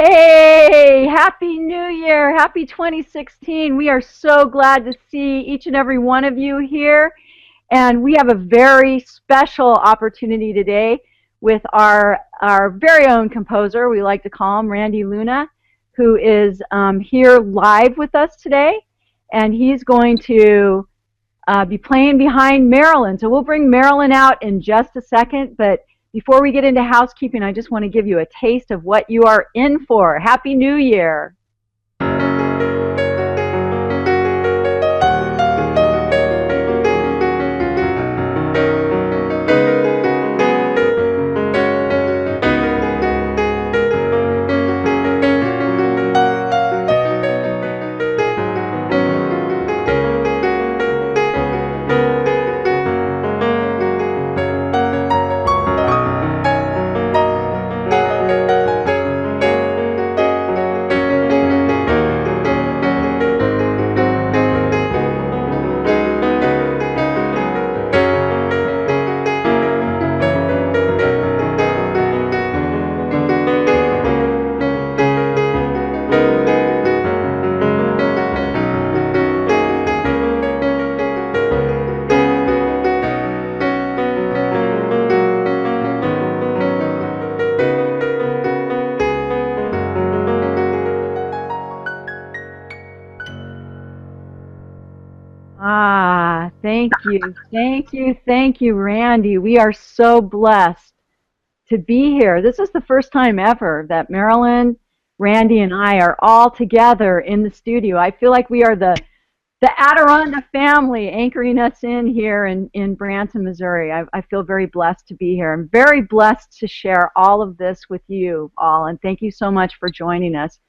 Hey, Happy New Year. Happy 2016. We are so glad to see each and every one of you here. And we have a very special opportunity today with our very own composer, we like to call him Randy Luna, who is here live with us today. And he's going to be playing behind Marilyn. So we'll bring Marilyn out in just a second. But before we get into housekeeping, I just want to give you a taste of what you are in for. Happy New Year. Thank you, Randy. We are so blessed to be here. This is the first time ever that Marilyn, Randy, and I are all together in the studio. I feel like we are the Adironnda family anchoring us in here in Branson, Missouri. I feel very blessed to be here. I'm very blessed to share all of this with you all, and thank you so much for joining us.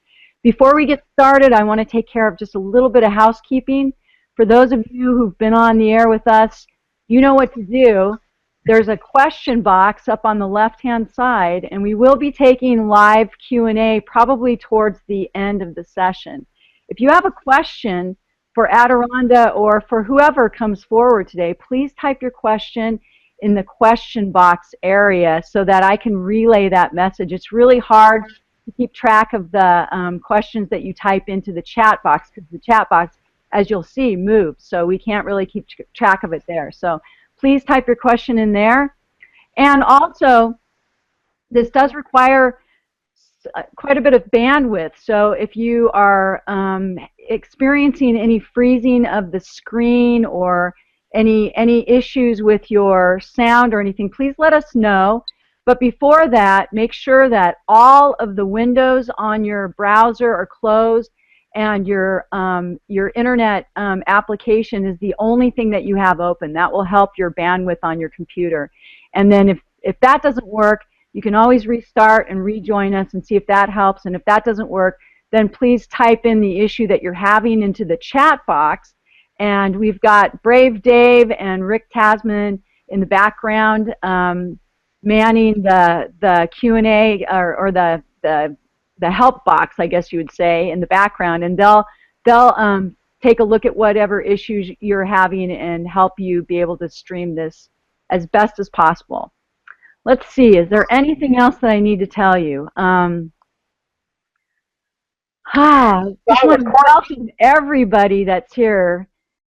Before we get started, I want to take care of just a little bit of housekeeping. For those of you who've been on the air with us, you know what to do. There's a question box up on the left-hand side, and we will be taking live Q&A probably towards the end of the session. If you have a question for Adironnda or for whoever comes forward today, please type your question in the question box area so that I can relay that message. It's really hard to keep track of the questions that you type into the chat box because the chat box, as you'll see, moves, so we can't really keep track of it there. So please type your question in there. And also, this does require quite a bit of bandwidth, so if you are experiencing any freezing of the screen or any issues with your sound or anything, please let us know. But before that, make sure that all of the windows on your browser are closed and your internet application is the only thing that you have open. That will help your bandwidth on your computer. And then if that doesn't work, you can always restart and rejoin us and see if that helps. And if that doesn't work, then please type in the issue that you're having into the chat box. And we've got Brave Dave and Rick Tasman in the background manning the Q&A or the help box, I guess you would say, in the background, and they'll take a look at whatever issues you're having and help you be able to stream this as best as possible. Let's see, is there anything else that I need to tell you? I just want to welcome everybody that's here,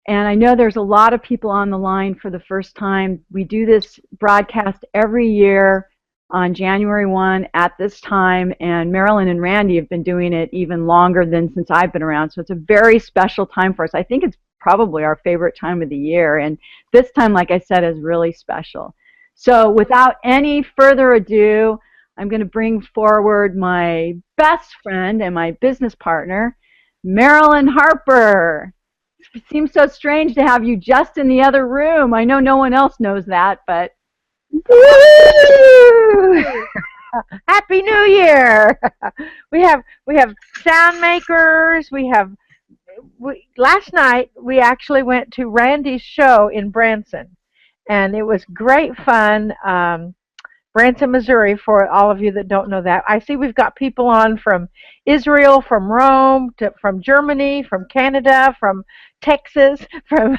and I know there's a lot of people on the line for the first time. We do this broadcast every year on January 1 at this time, and Marilyn and Randy have been doing it even longer than since I've been around, so it's a very special time for us. I think it's probably our favorite time of the year, and this time, like I said, is really special. So without any further ado, I'm going to bring forward my best friend and my business partner, Marilyn Harper. It seems so strange to have you just in the other room. I know no one else knows that, but woo! Happy New Year! We have sound makers. Last night we actually went to Randy's show in Branson, and it was great fun. Branson, Missouri, for all of you that don't know that. I see we've got people on from Israel, from Rome, from Germany, from Canada, from Texas, from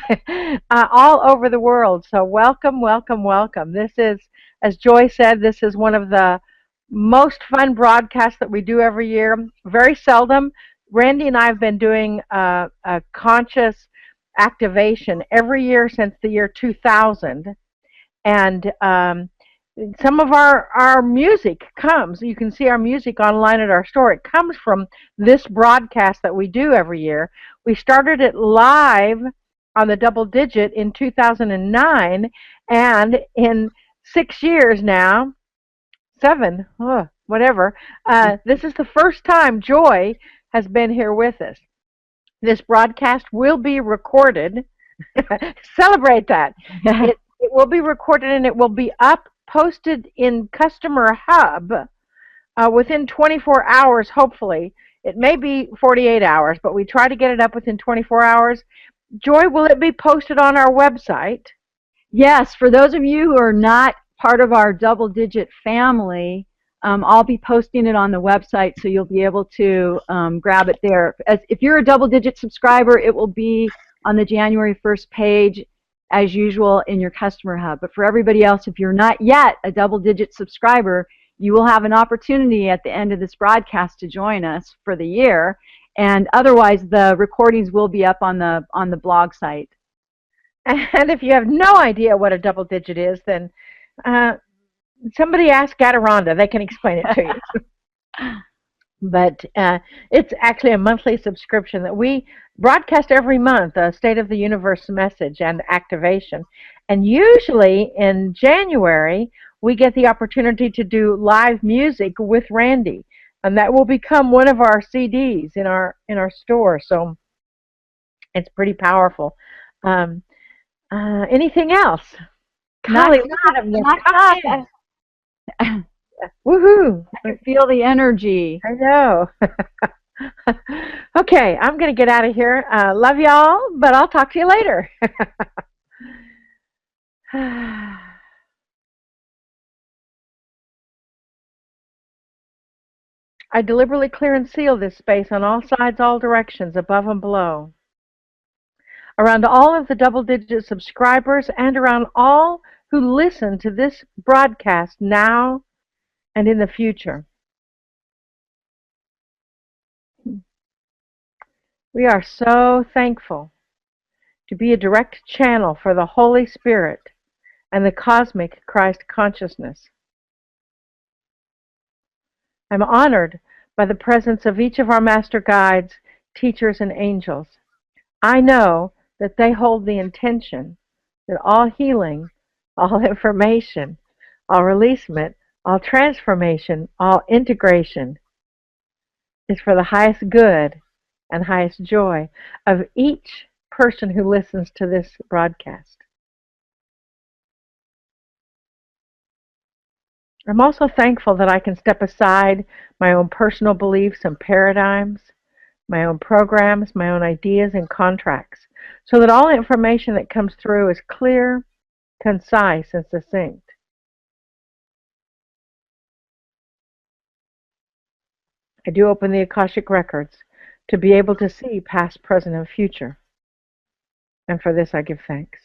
all over the world. So welcome, welcome, welcome. This is, as Joy said, this is one of the most fun broadcast that we do every year. Very seldom. Randy and I have been doing a conscious activation every year since the year 2000. And some of our music comes, you can see our music online at our store. It comes from this broadcast that we do every year. We started it live on the Double Digit in 2009, and in 6 years now, seven, whatever, this is the first time Joy has been here with us. This broadcast will be recorded. Celebrate that. It will be recorded and it will be up, posted in Customer Hub within 24 hours, hopefully. It may be 48 hours, but we try to get it up within 24 hours. Joy, will it be posted on our website? Yes, for those of you who are not part of our Double Digit family, I'll be posting it on the website, so you'll be able to grab it there. If you're a Double Digit subscriber, it will be on the January 1st page, as usual, in your Customer Hub. But for everybody else, if you're not yet a Double Digit subscriber, you will have an opportunity at the end of this broadcast to join us for the year. And otherwise, the recordings will be up on the blog site. And if you have no idea what a double digit is, then somebody ask Adironnda. They can explain it to you. But it's actually a monthly subscription that we broadcast every month, a State of the Universe message and activation. And usually in January, we get the opportunity to do live music with Randy. And that will become one of our CDs in our store. So it's pretty powerful. Anything else? Not Woohoo! I can feel the energy. I know. Okay, I'm going to get out of here. Love y'all, but I'll talk to you later. I deliberately clear and seal this space on all sides, all directions, above and below, around all of the double-digit subscribers and around all who listen to this broadcast now and in the future. We are so thankful to be a direct channel for the Holy Spirit and the cosmic Christ consciousness. I'm honored by the presence of each of our master guides, teachers, and angels. I know that they hold the intention that all healing, all information, all releasement, all transformation, all integration is for the highest good and highest joy of each person who listens to this broadcast. I'm also thankful that I can step aside my own personal beliefs and paradigms, my own programs, my own ideas and contracts, so that all information that comes through is clear, concise, and succinct. I do open the Akashic records to be able to see past, present, and future. And for this I give thanks.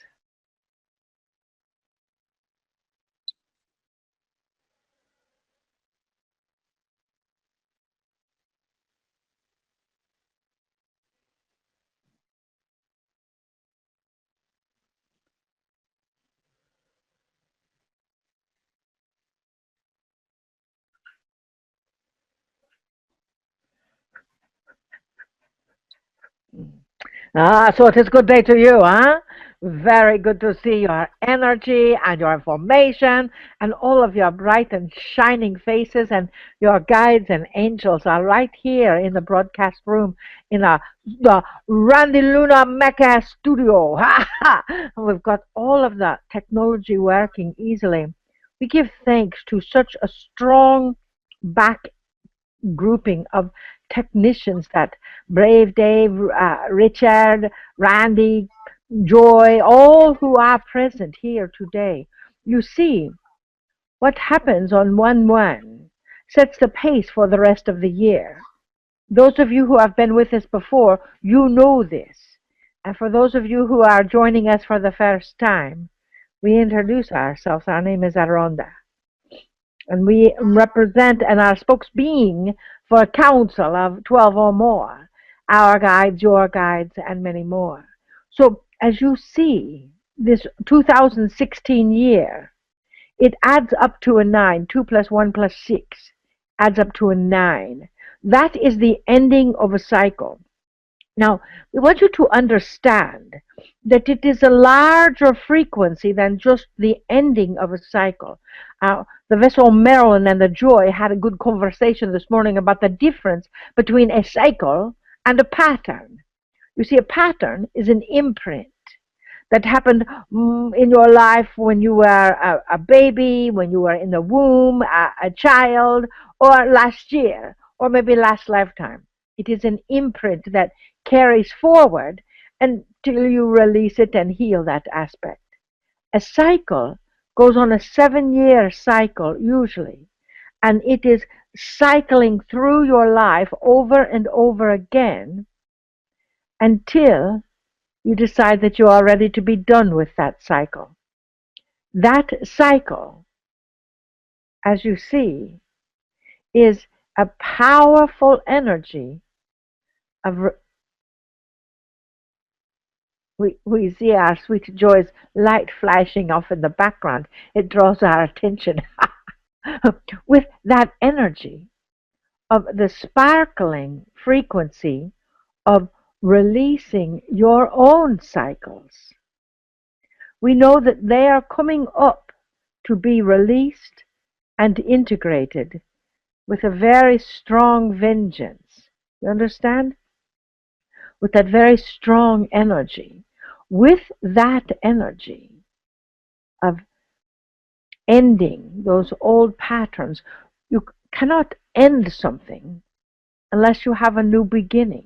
So it is good day to you, huh? Very good to see your energy and your information and all of your bright and shining faces, and your guides and angels are right here in the broadcast room in the Randy Luna Mecca studio. We've got all of the technology working easily. We give thanks to such a strong back grouping of technicians, that Brave Dave, Richard, Randy, Joy, all who are present here today. You see, what happens on 1/1 sets the pace for the rest of the year. Those of you who have been with us before, you know this. And for those of you who are joining us for the first time, we introduce ourselves. Our name is Adironnda. And we represent and are spokesbeing for a council of 12 or more, our guides, your guides, and many more. So as you see, this 2016 year, it adds up to a 9. 2 plus 1 plus 6 adds up to a 9. That is the ending of a cycle. Now, we want you to understand that it is a larger frequency than just the ending of a cycle. The vessel Marilyn and the Joy had a good conversation this morning about the difference between a cycle and a pattern. You see, a pattern is an imprint that happened in your life when you were a baby, when you were in the womb, a child, or last year, or maybe last lifetime. It is an imprint that carries forward until you release it and heal that aspect. A cycle goes on a 7-year cycle usually, and it is cycling through your life over and over again until you decide that you are ready to be done with that cycle. That cycle, as you see, is a powerful energy of we see our sweet Joy's light flashing off in the background. It draws our attention with that energy of the sparkling frequency of releasing your own cycles. We know that they are coming up to be released and integrated with a very strong vengeance. You understand? With that very strong energy. With that energy of ending those old patterns, you cannot end something unless you have a new beginning.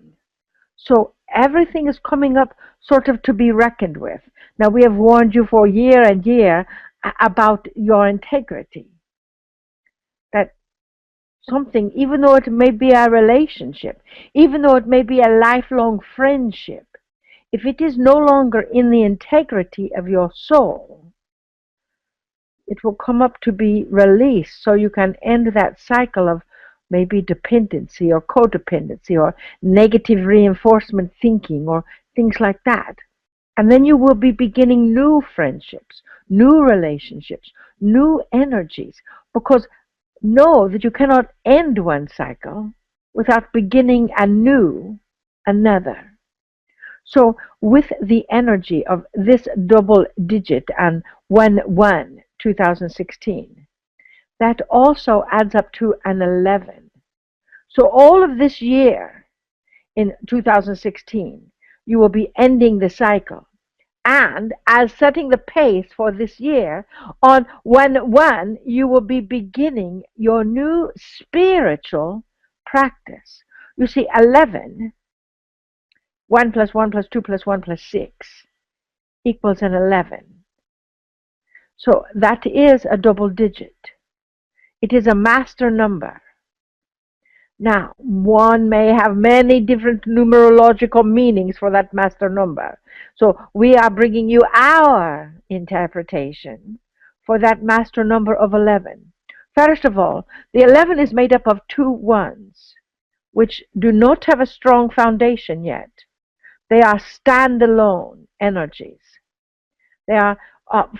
So everything is coming up sort of to be reckoned with. Now, we have warned you for year and year about your integrity. That something, even though it may be a relationship, even though it may be a lifelong friendship, if it is no longer in the integrity of your soul, it will come up to be released so you can end that cycle of maybe dependency or codependency or negative reinforcement thinking or things like that. And then you will be beginning new friendships, new relationships, new energies, because know that you cannot end one cycle without beginning anew another. So with the energy of this double digit and 1-1, 2016, that also adds up to an 11. So all of this year in 2016, you will be ending the cycle. And as setting the pace for this year, on 1-1, you will be beginning your new spiritual practice. You see, 11, 1 plus 1 plus 2 plus 1 plus 6 equals an 11. So that is a double digit. It is a master number. Now, one may have many different numerological meanings for that master number. So we are bringing you our interpretation for that master number of 11. First of all, the 11 is made up of 2 ones, which do not have a strong foundation yet. They are standalone energies. They are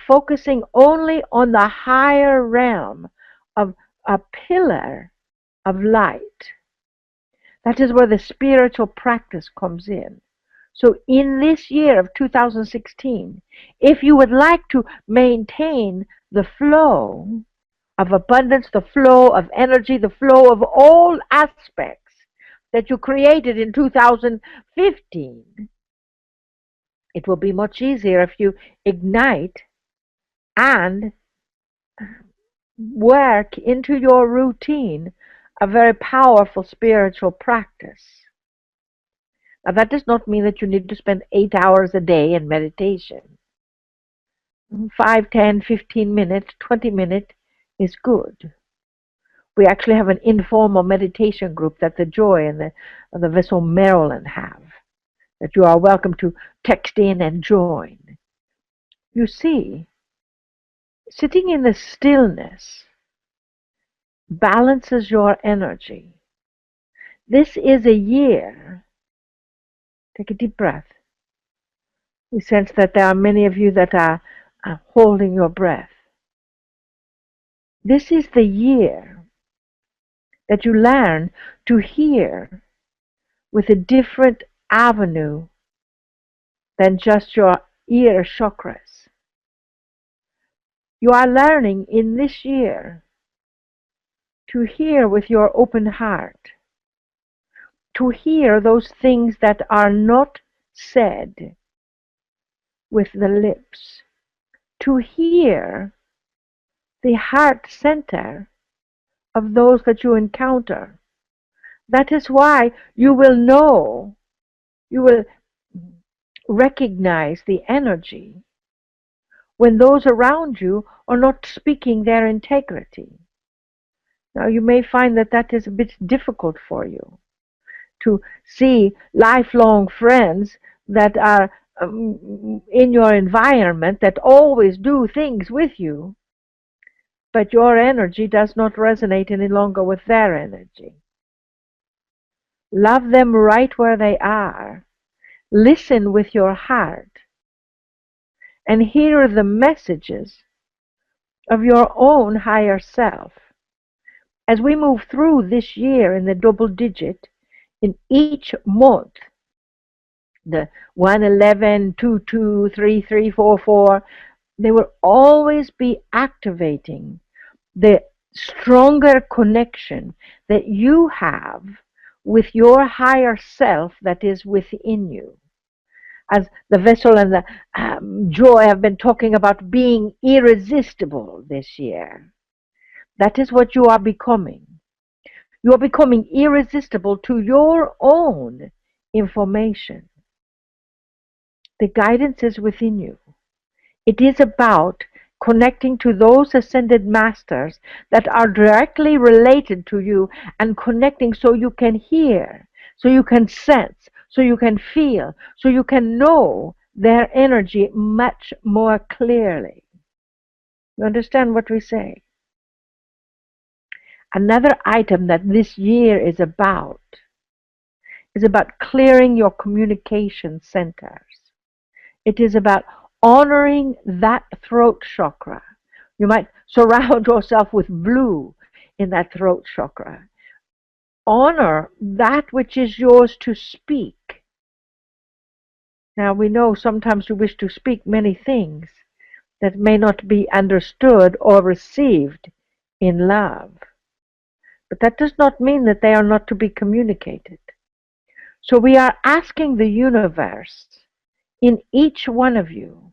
focusing only on the higher realm of a pillar of light. That is where the spiritual practice comes in. So in this year of 2016, if you would like to maintain the flow of abundance, the flow of energy, the flow of all aspects that you created in 2015, it will be much easier if you ignite and work into your routine a very powerful spiritual practice. Now, that does not mean that you need to spend 8 hours a day in meditation. 5, 10, 15 minutes, 20 minutes is good. We actually have an informal meditation group that the Joy and the vessel Marilyn have, that you are welcome to text in and join. You see, sitting in the stillness balances your energy. This is a year. Take a deep breath. We sense that there are many of you that are holding your breath. This is the year that you learn to hear with a different avenue than just your ear chakras. You are learning in this year to hear with your open heart, to hear those things that are not said with the lips, to hear the heart center of those that you encounter. That is why you will know, you will recognize the energy when those around you are not speaking their integrity. Now, you may find that that is a bit difficult for you to see lifelong friends that are in your environment that always do things with you, but your energy does not resonate any longer with their energy. Love them right where they are. Listen with your heart and hear the messages of your own higher self. As we move through this year in the double digit, in each month, the 111, 22, 33, 44, they will always be activating the stronger connection that you have with your higher self that is within you. As the vessel and the Joy have been talking about being irresistible this year. That is what you are becoming. You are becoming irresistible to your own information. The guidance is within you. It is about connecting to those ascended masters that are directly related to you and connecting so you can hear, so you can sense, so you can feel, so you can know their energy much more clearly. You understand what we say? Another item that this year is about clearing your communication centers. It is about honoring that throat chakra. You might surround yourself with blue in that throat chakra. Honor that which is yours to speak. Now we know sometimes you wish to speak many things that may not be understood or received in love. But that does not mean that they are not to be communicated. So we are asking the universe in each one of you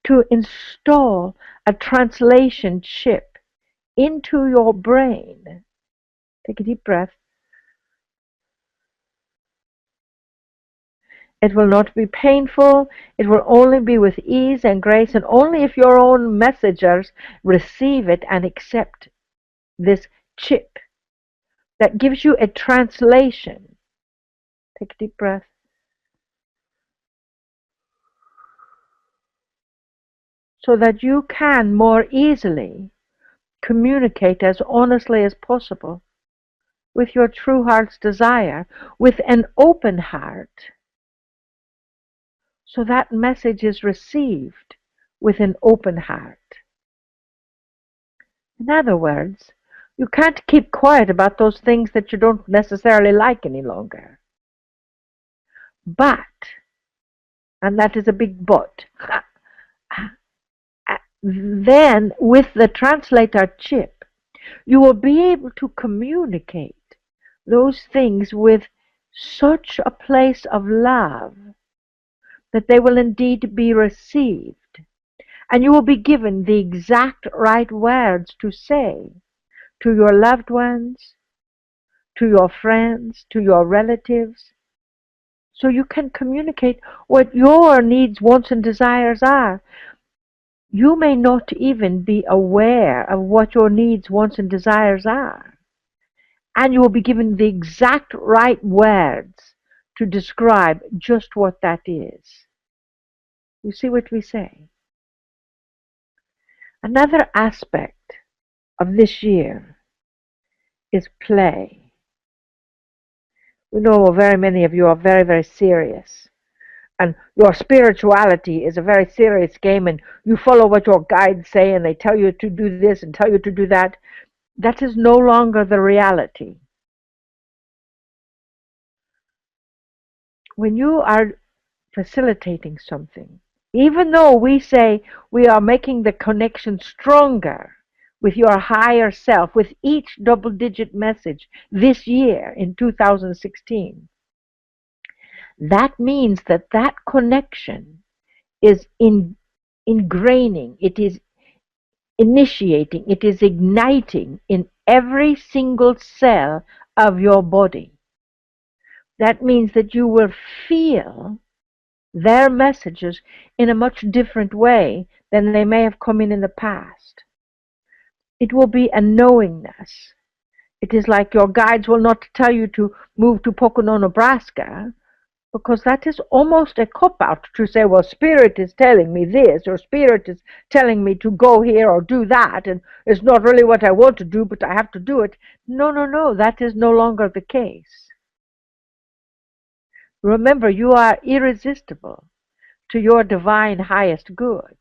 to install a translation chip into your brain. Take a deep breath. It will not be painful. It will only be with ease and grace, and only if your own messengers receive it and accept this chip that gives you a translation. Take a deep breath. So that you can more easily communicate as honestly as possible with your true heart's desire, with an open heart, so that message is received with an open heart. In other words, you can't keep quiet about those things that you don't necessarily like any longer. But, and that is a big but, then with the translator chip, you will be able to communicate those things with such a place of love that they will indeed be received. And you will be given the exact right words to say to your loved ones, to your friends, to your relatives, so you can communicate what your needs, wants, and desires are. You may not even be aware of what your needs, wants, and desires are. And you will be given the exact right words to describe just what that is. You see what we say? Another aspect of this year is play. We know very many of you are very, very serious. And your spirituality is a very serious game, and you follow what your guides say, and they tell you to do this and tell you to do that. That is no longer the reality. When you are facilitating something, even though we say we are making the connection stronger with your higher self, with each double-digit message this year in 2016, that means that that connection is ingraining, it is initiating, it is igniting in every single cell of your body. That means that you will feel their messages in a much different way than they may have come in the past. It will be a knowingness. It is like your guides will not tell you to move to Pocono, Nebraska, because that is almost a cop-out to say, well, Spirit is telling me this, or Spirit is telling me to go here or do that, and it's not really what I want to do, but I have to do it. No, no, no, that is no longer the case. Remember, you are irresistible to your divine highest good.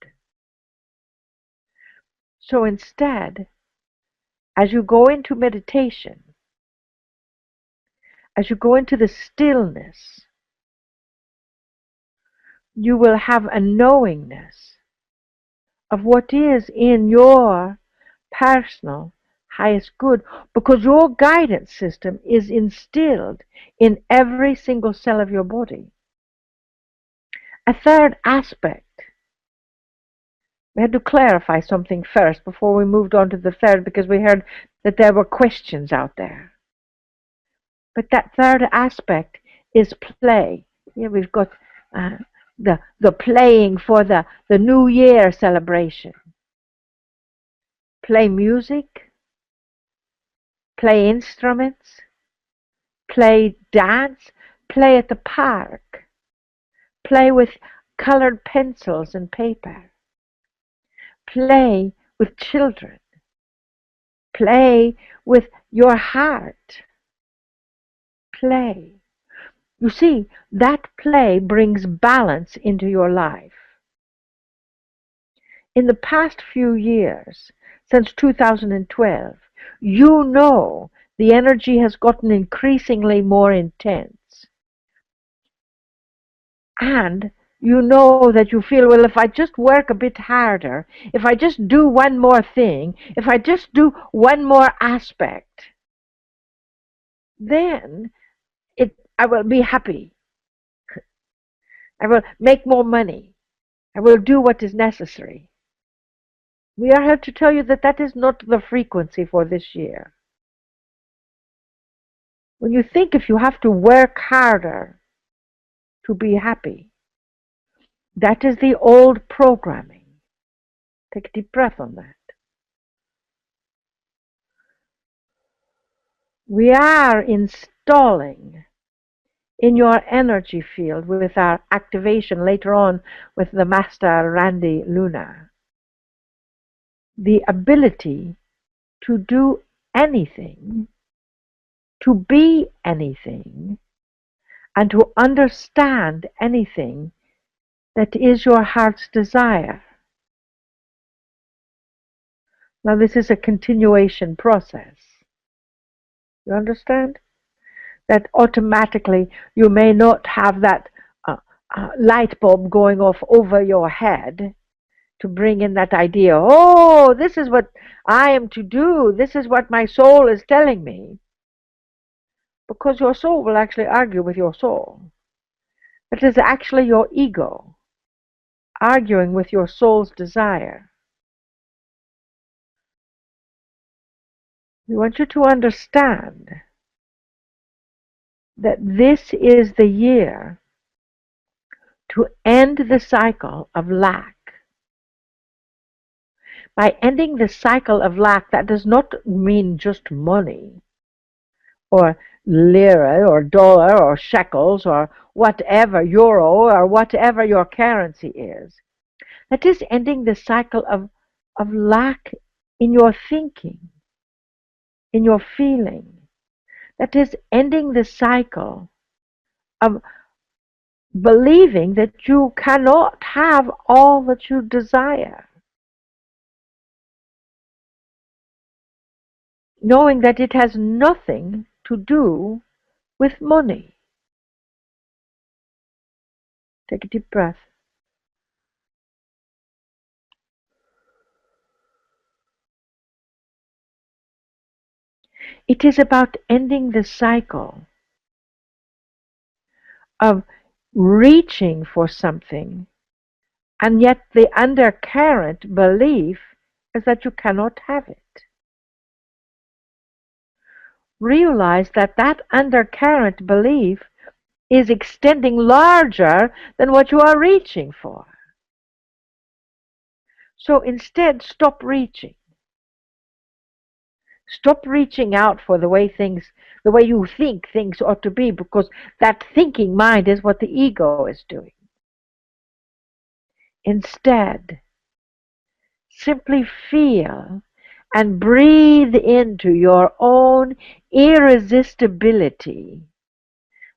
So instead, as you go into meditation, as you go into the stillness, you will have a knowingness of what is in your personal highest good, because your guidance system is instilled in every single cell of your body. A third aspect. We had to clarify something first before we moved on to the third, because we heard that there were questions out there. But that third aspect is play. Here we've got the playing for the New Year celebration. Play music, play instruments, play dance, play at the park, play with colored pencils and paper, play with children, play with your heart, play. You see, that play brings balance into your life. In the past few years, since 2012, you know the energy has gotten increasingly more intense. And you know that you feel, well, if I just work a bit harder, if I just do one more thing, if I just do one more aspect, then I will be happy. I will make more money. I will do what is necessary. We are here to tell you that that is not the frequency for this year. When you think if you have to work harder to be happy, that is the old programming. Take a deep breath on that. We are installing in your energy field with our activation later on with the Master Randy Luna, the ability to do anything, to be anything, and to understand anything that is your heart's desire. Now this is a continuation process. You understand? That automatically you may not have that light bulb going off over your head to bring in that idea, oh, this is what I am to do, this is what my soul is telling me. Because your soul will actually argue with your soul. It is actually your ego arguing with your soul's desire. We want you to understand that this is the year to end the cycle of lack. By ending the cycle of lack, that does not mean just money, or lira, or dollar, or shekels, or whatever, euro, or whatever your currency is. That is ending the cycle of lack in your thinking. in your feeling. That is ending the cycle of believing that you cannot have all that you desire. Knowing that it has nothing to do with money. Take a deep breath. It is about ending the cycle of reaching for something, and yet the undercurrent belief is that you cannot have it. Realize that that undercurrent belief is extending larger than what you are reaching for. So instead, stop reaching. Stop reaching out for the way you think things ought to be, because that thinking mind is what the ego is doing. Instead, simply feel and breathe into your own irresistibility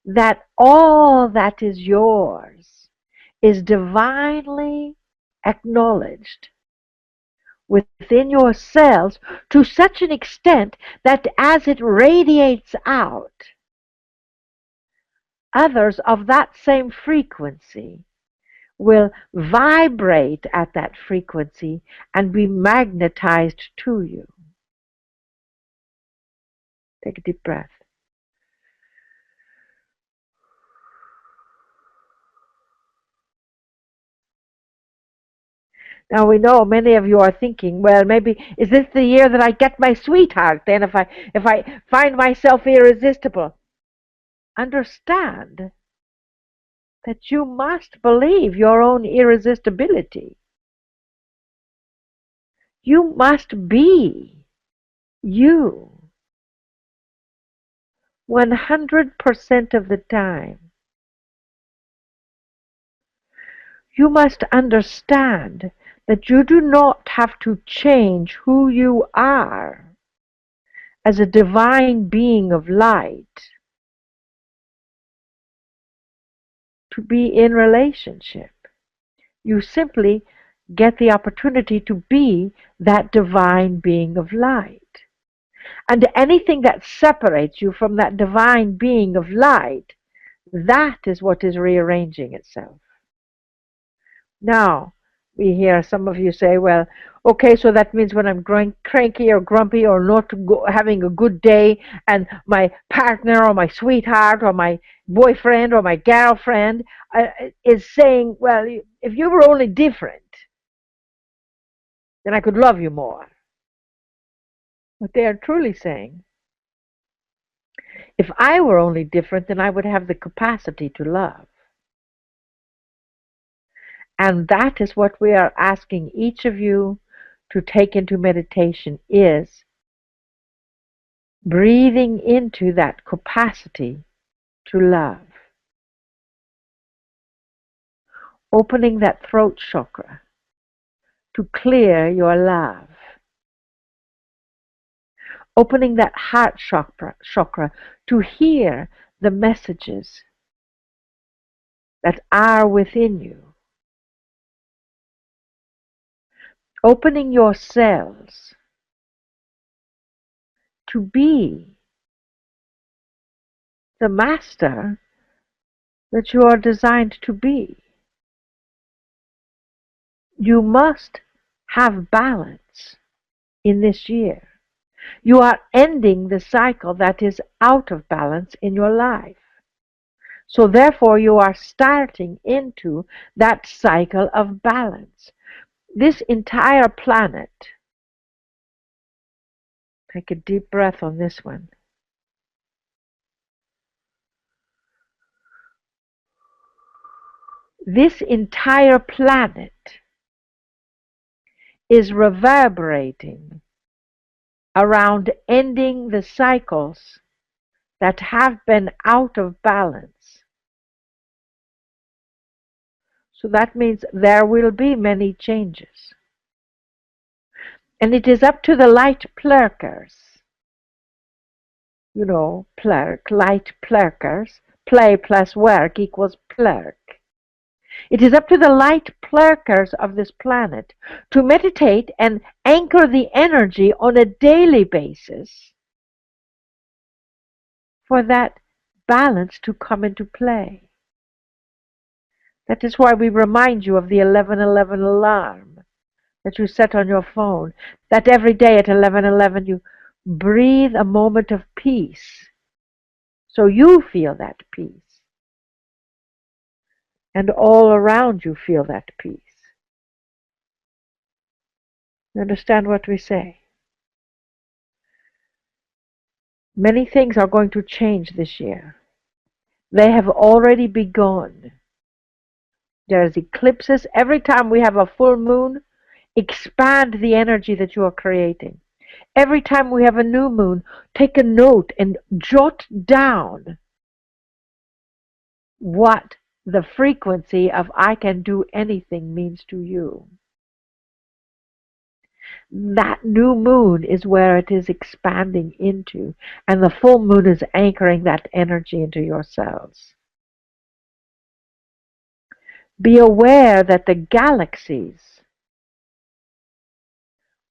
that all that is yours is divinely acknowledged within your cells to such an extent that as it radiates out, others of that same frequency will vibrate at that frequency and be magnetized to you. Take a deep breath. Now we know many of you are thinking, well, maybe is this the year that I get my sweetheart then if I find myself irresistible? Understand that you must believe your own irresistibility. You must be you 100% of the time. You must understand that you do not have to change who you are as a divine being of light to be in relationship. You simply get the opportunity to be that divine being of light. And anything that separates you from that divine being of light, that is what is rearranging itself. Now, we hear some of you say, well, okay, so that means when I'm growing cranky or grumpy or not having a good day, and my partner or my sweetheart or my boyfriend or my girlfriend is saying, well, if you were only different, then I could love you more. What they are truly saying, if I were only different, then I would have the capacity to love. And that is what we are asking each of you to take into meditation, is breathing into that capacity to love. Opening that throat chakra to clear your love. Opening that heart chakra to hear the messages that are within you. Opening your cells to be the master that you are designed to be. You must have balance in this year. You are ending the cycle that is out of balance in your life. So therefore you are starting into that cycle of balance. This entire planet, take a deep breath on this one. This entire planet is reverberating around ending the cycles that have been out of balance. So that means there will be many changes. And it is up to the light plurkers Plurk, light plurkers. Play plus work equals plurk. It is up to the light plurkers of this planet to meditate and anchor the energy on a daily basis for that balance to come into play. That is why we remind you of the 11:11 alarm that you set on your phone, that every day at 11:11 you breathe a moment of peace so you feel that peace and all around you feel that peace. You understand what we say? Many things are going to change this year. They have already begun. There's eclipses. Every time we have a full moon, expand the energy that you are creating. Every time we have a new moon, take a note and jot down what the frequency of I can do anything means to you. That new moon is where it is expanding into, and the full moon is anchoring that energy into your cells. Be aware that the galaxies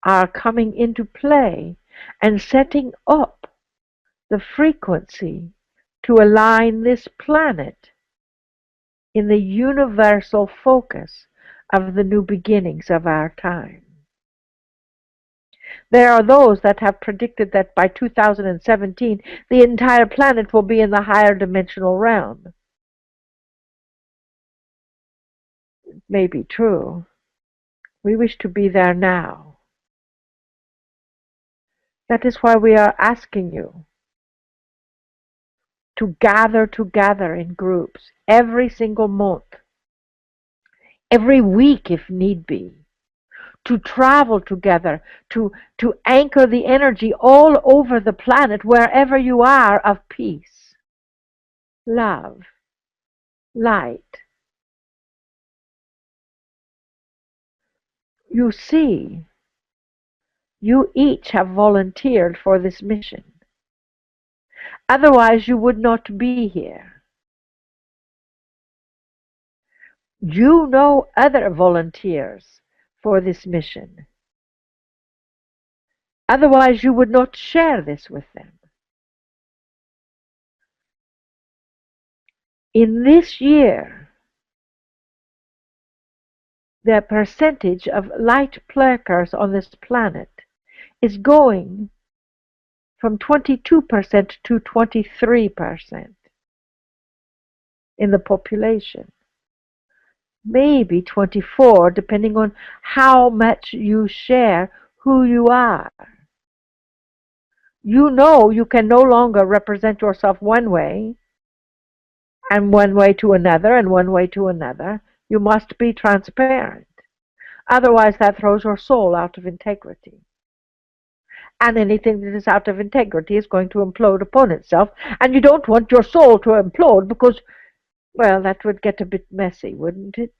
are coming into play and setting up the frequency to align this planet in the universal focus of the new beginnings of our time. There are those that have predicted that by 2017 the entire planet will be in the higher dimensional realm. It may be true. We wish to be there now. That is why we are asking you to gather together in groups every single month, every week if need be, to travel together, to anchor the energy all over the planet, wherever you are, of peace, love, light. You see, you each have volunteered for this mission. Otherwise, you would not be here. You know other volunteers for this mission. Otherwise, you would not share this with them. In this year, the percentage of light plurkers on this planet is going from 22% to 23% in the population. Maybe 24, depending on how much you share who you are. You know you can no longer represent yourself one way, and one way to another, and one way to another. You must be transparent. Otherwise, that throws your soul out of integrity. And anything that is out of integrity is going to implode upon itself. And you don't want your soul to implode because, well, that would get a bit messy, wouldn't it?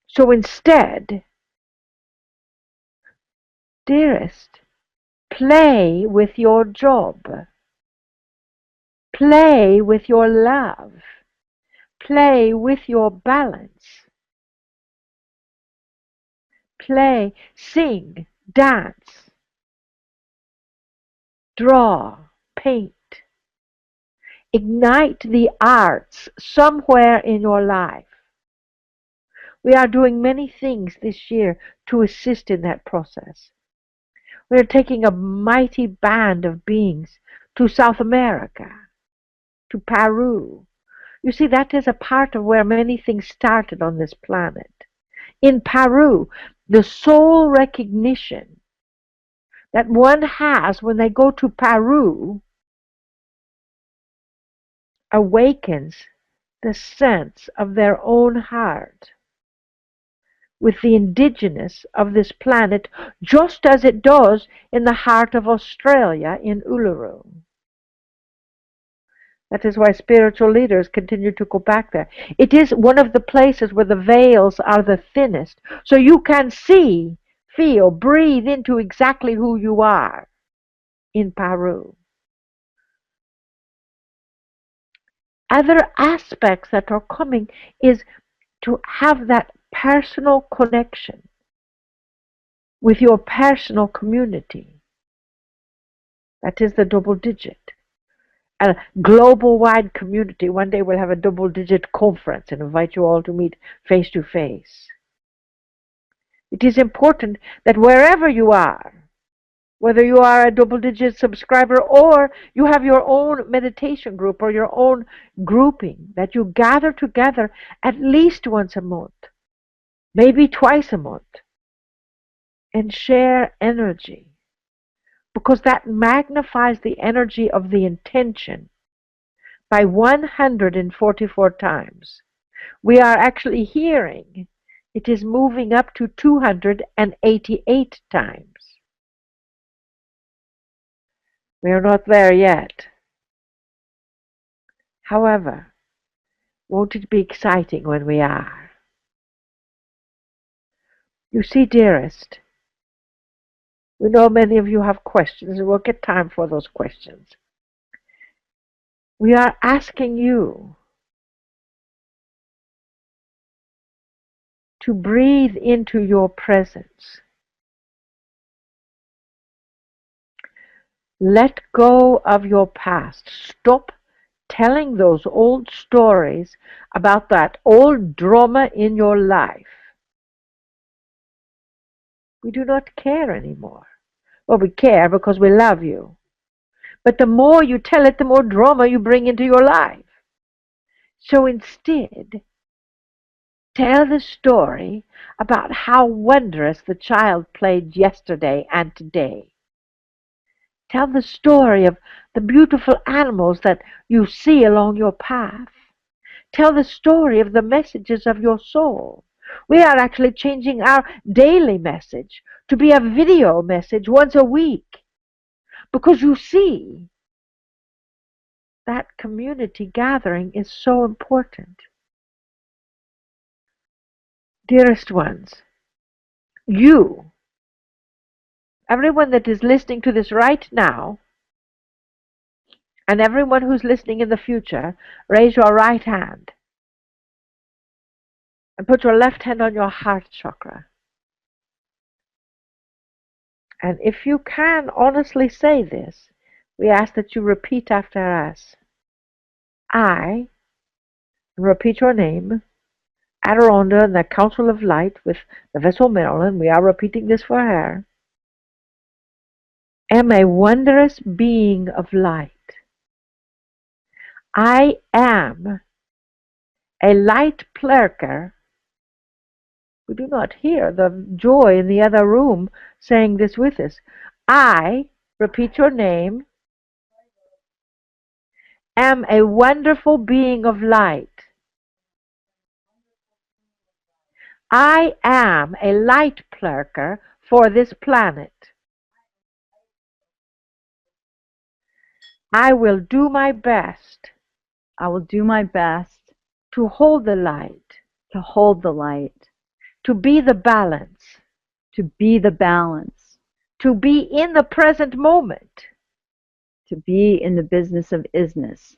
So instead, dearest, play with your job. Play with your love. Play with your balance. Play, sing, dance, draw, paint. Ignite the arts somewhere in your life. We are doing many things this year to assist in that process. We are taking a mighty band of beings to South America, to Peru. You see, that is a part of where many things started on this planet. In Peru, the soul recognition that one has when they go to Peru awakens the sense of their own heart with the indigenous of this planet, just as it does in the heart of Australia in Uluru. That is why spiritual leaders continue to go back there. It is one of the places where the veils are the thinnest, so you can see, feel, breathe into exactly who you are. in Peru. Other aspects that are coming is to have that personal connection with your personal community. That is the double digit. A global wide community. One day we'll have a double digit conference and invite you all to meet face to face. It is important that wherever you are, whether you are a double digit subscriber or you have your own meditation group or your own grouping, that you gather together at least once a month, maybe twice a month, and share energy. Because that magnifies the energy of the intention by 144 times. We are actually hearing it is moving up to 288 times. We are not there yet. However, won't it be exciting when we are? You see, dearest, we know many of you have questions, and we'll get time for those questions. We are asking you to breathe into your presence. Let go of your past. Stop telling those old stories about that old drama in your life. We do not care anymore. Well, we care because we love you. But the more you tell it, the more drama you bring into your life. So instead, tell the story about how wondrous the child played yesterday and today. Tell the story of the beautiful animals that you see along your path. Tell the story of the messages of your soul. We are actually changing our daily message to be a video message once a week. Because you see, that community gathering is so important. Dearest ones, you, everyone that is listening to this right now, and everyone who's listening in the future, raise your right hand and put your left hand on your heart chakra. And if you can honestly say this, we ask that you repeat after us. I, repeat your name, Adironnda and the Council of Light with the vessel Marilyn, we are repeating this for her, am a wondrous being of light. I am a light plurker. We do not hear the joy in the other room saying this with us. I, repeat your name, am a wonderful being of light. I am a light plurker for this planet. I will do my best. I will do my best to hold the light, to hold the light, to be the balance, to be the balance, to be in the present moment, to be in the business of isness,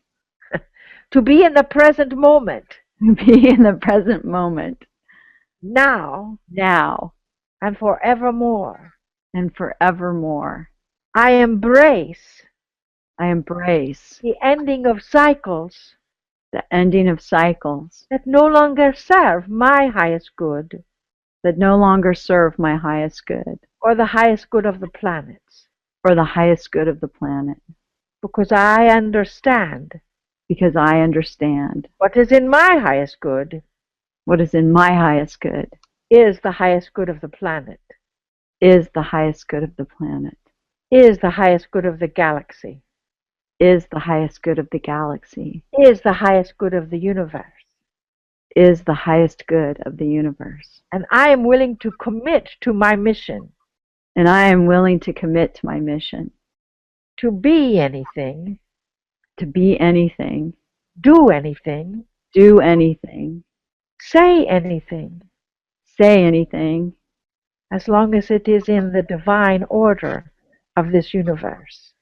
to be in the present moment, to be in the present moment, now, now, and forevermore. and forevermore. I embrace the ending of cycles ending of cycles that no longer serve my highest good, that no longer serve my highest good, or the highest good of the planets. or the highest good of the planet. Because I understand what is in my highest good what is in my highest good is the highest good of the planet, is the highest good of the planet, is the highest good of the galaxy, is the highest good of the galaxy, is the highest good of the universe. is the highest good of the universe. And I am willing to commit to my mission. And I am willing to commit to my mission. To be anything. To be anything. Do anything. Do anything. Say anything. Say anything. As long as it is in the divine order of this universe.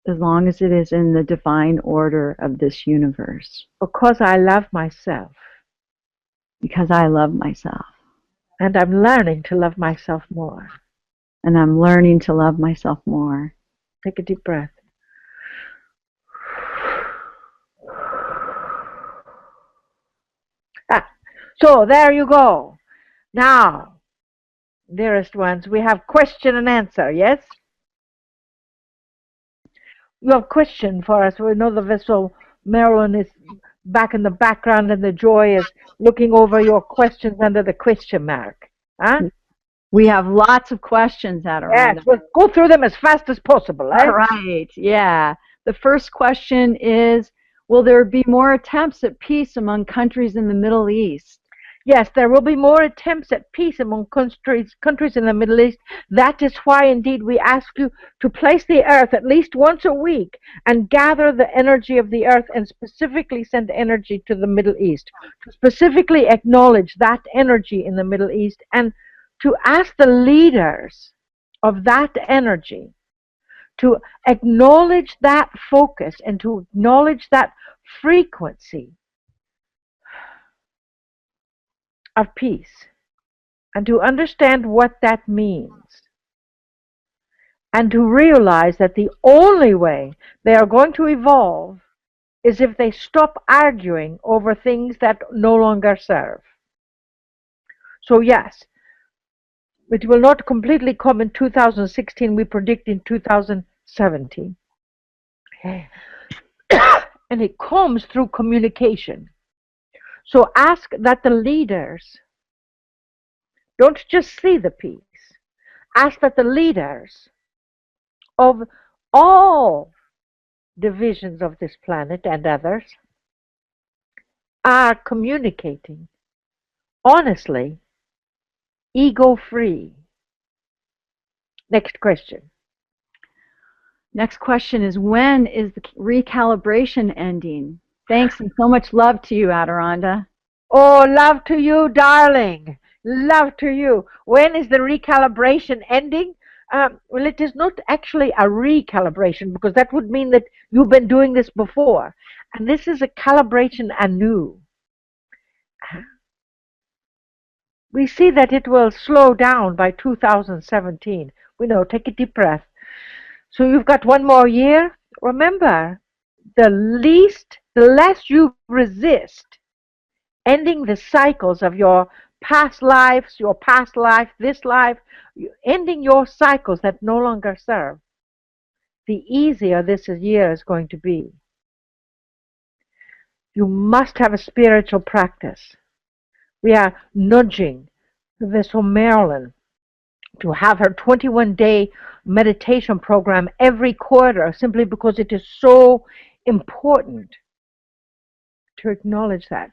as long as it is in the divine order of this universe. Because I love myself. Because I love myself. And I'm learning to love myself more. And I'm learning to love myself more. Take a deep breath. So there you go. Now, dearest ones, we have question and answer, yes? You have a question for us. We know the vessel Marilyn is back in the background and the joy is looking over your questions under the question mark. Huh? We have lots of questions, Adironnda. Yes, we'll go through them as fast as possible. Eh? Right, yeah. The first question is, will there be more attempts at peace among countries in the Middle East? Yes, there will be more attempts at peace among countries in the Middle East. That is why, indeed, we ask you to place the earth at least once a week and gather the energy of the earth and specifically send energy to the Middle East, to specifically acknowledge that energy in the Middle East and to ask the leaders of that energy to acknowledge that focus and to acknowledge that frequency of peace and to understand what that means and to realize that the only way they are going to evolve is if they stop arguing over things that no longer serve. So yes, it will not completely come in 2016, we predict in 2017. And it comes through communication. So ask that the leaders don't just see the peace. Ask that the leaders of all divisions of this planet and others are communicating honestly, ego-free. Next question. Next question is, when is the recalibration ending? Thanks and so much love to you, Adironnda. Oh, love to you, darling. Love to you. When is the recalibration ending? Well, it is not actually a recalibration because that would mean that you've been doing this before. And this is a calibration anew. We see that it will slow down by 2017. We know, take a deep breath. So you've got one more year. Remember, the less you resist ending the cycles of your past lives, your past life, this life, ending your cycles that no longer serve, the easier this year is going to be. You must have a spiritual practice. We are nudging the vessel Marilyn to have her 21-day meditation program every quarter simply because it is so important to acknowledge that.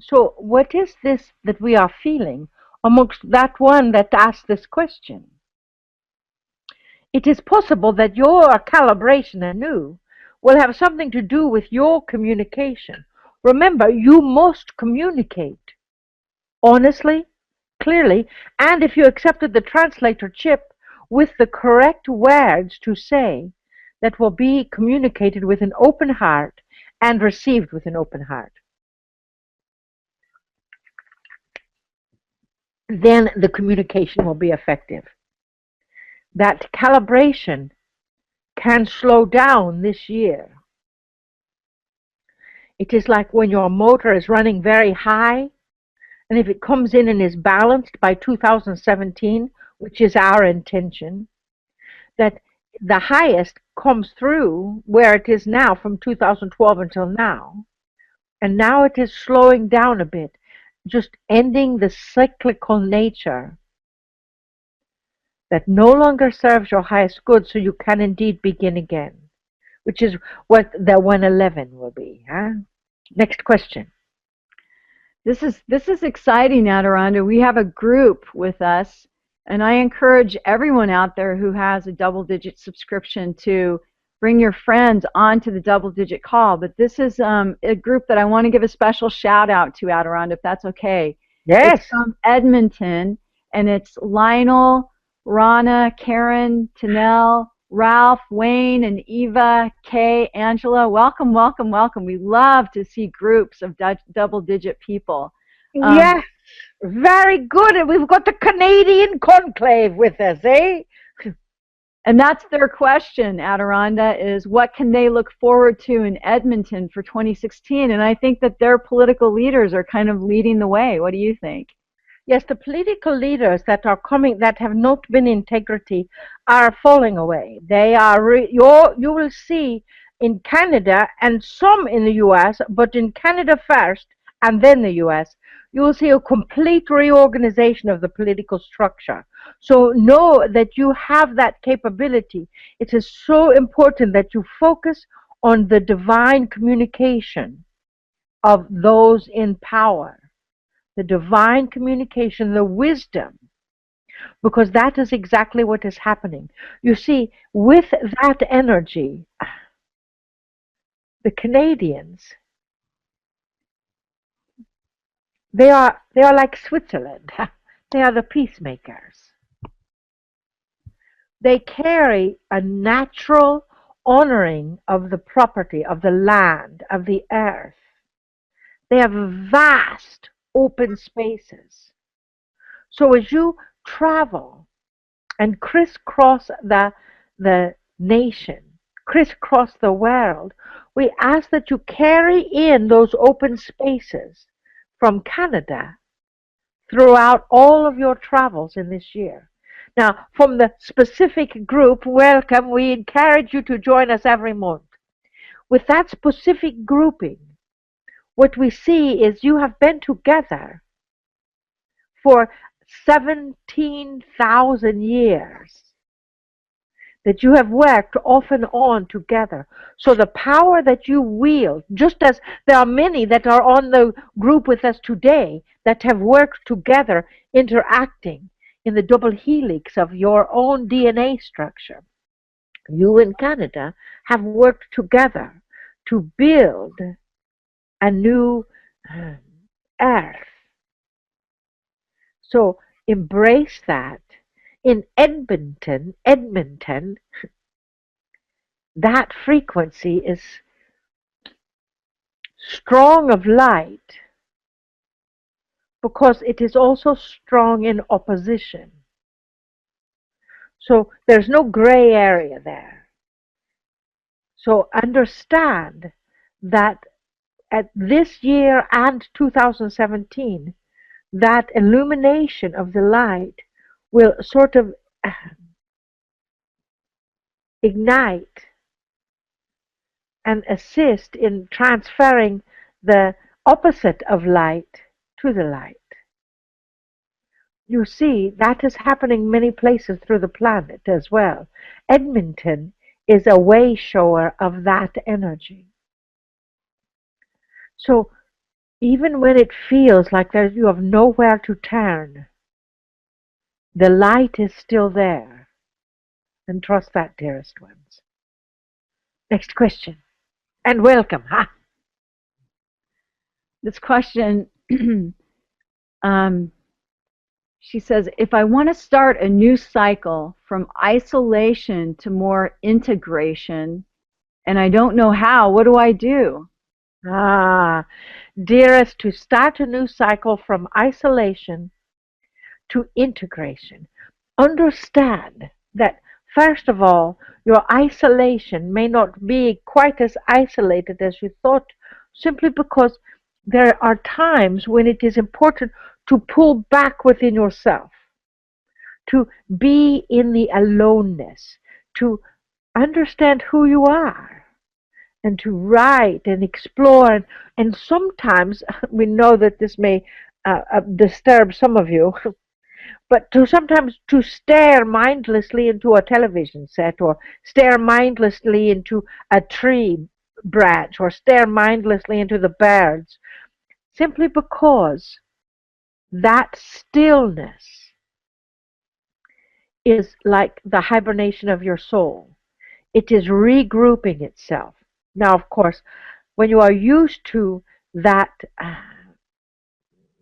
So what is this that we are feeling amongst that one that asked this question? It is possible that your calibration anew will have something to do with your communication. Remember, you must communicate honestly, clearly, and if you accepted the translator chip with the correct words to say that will be communicated with an open heart and received with an open heart. Then the communication will be effective. That calibration can slow down this year. It is like when your motor is running very high, and if it comes in and is balanced by 2017, which is our intention, that the highest comes through where it is now from 2012 until now, and now it is slowing down a bit, just ending the cyclical nature that no longer serves your highest good, so you can indeed begin again, which is what the 111 will be. Huh? Next question. This is exciting, Adironnda. We have a group with us, and I encourage everyone out there who has a double-digit subscription to bring your friends onto the double-digit call. But this is a group that I want to give a special shout-out to, Adironnda, if that's okay. Yes. It's from Edmonton, and it's Lionel, Rana, Karen, Tanel, Ralph, Wayne, and Eva, Kay, Angela. Welcome, welcome, welcome. We love to see groups of double-digit people. Yes, very good. And we've got the Canadian conclave with us, eh? And that's their question, Adironnda, is what can they look forward to in Edmonton for 2016? And I think that their political leaders are kind of leading the way. What do you think? Yes, the political leaders that are coming that have not been integrity are falling away. They are, you will see in Canada and some in the US, but in Canada first and then the US, you will see a complete reorganization of the political structure. So know that you have that capability. It is so important that you focus on the divine communication of those in power, the divine communication, the wisdom, because that is exactly what is happening. You see, with that energy, the Canadians, they are like Switzerland. They are the peacemakers. They carry a natural honoring of the property, of the land, of the earth. They have vast open spaces. So as you travel and crisscross the nation, crisscross the world, we ask that you carry in those open spaces from Canada throughout all of your travels in this year. Now, from the specific group, welcome. We encourage you to join us every month. With that specific grouping, what we see is you have been together for 17,000 years, that you have worked off and on together. So the power that you wield, just as there are many that are on the group with us today that have worked together, interacting in the double helix of your own DNA structure, you in Canada have worked together to build a new earth. So embrace that. In Edmonton, that frequency is strong of light because it is also strong in opposition. So there's no gray area there. So understand that at this year and 2017, that illumination of the light will sort of ignite and assist in transferring the opposite of light to the light. You see, that is happening many places through the planet as well. Edmonton is a way shower of that energy. So even when it feels like you have nowhere to turn, the light is still there. And trust that, dearest ones. Next question. And welcome. Ha! This question, she says, if I want to start a new cycle from isolation to more integration, and I don't know how, what do I do? Dearest, to start a new cycle from isolation to integration, understand that, first of all, your isolation may not be quite as isolated as you thought, simply because there are times when it is important to pull back within yourself, to be in the aloneness, to understand who you are, and to write and explore. And sometimes we know that this may disturb some of you, but sometimes to stare mindlessly into a television set, or stare mindlessly into a tree branch, or stare mindlessly into the birds, simply because that stillness is like the hibernation of your soul. It is regrouping itself. Now, of course, when you are used to that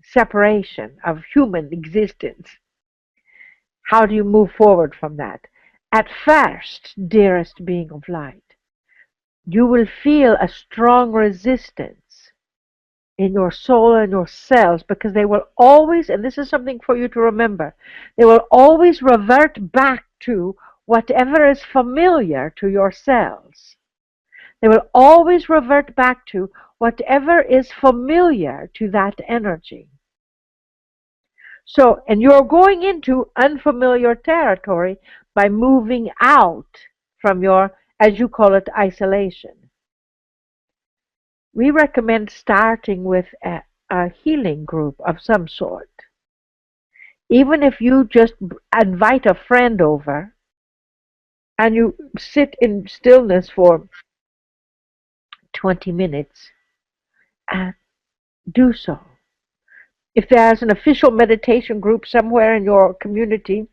separation of human existence, how do you move forward from that? At first, dearest being of light, you will feel a strong resistance in your soul and your cells because they will always, and this is something for you to remember, they will always revert back to whatever is familiar to your cells. They will always revert back to whatever is familiar to that energy. So, and you're going into unfamiliar territory by moving out from your, as you call it, isolation. We recommend starting with a healing group of some sort. Even if you just invite a friend over and you sit in stillness for 20 minutes, and do so. If there's an official meditation group somewhere in your community,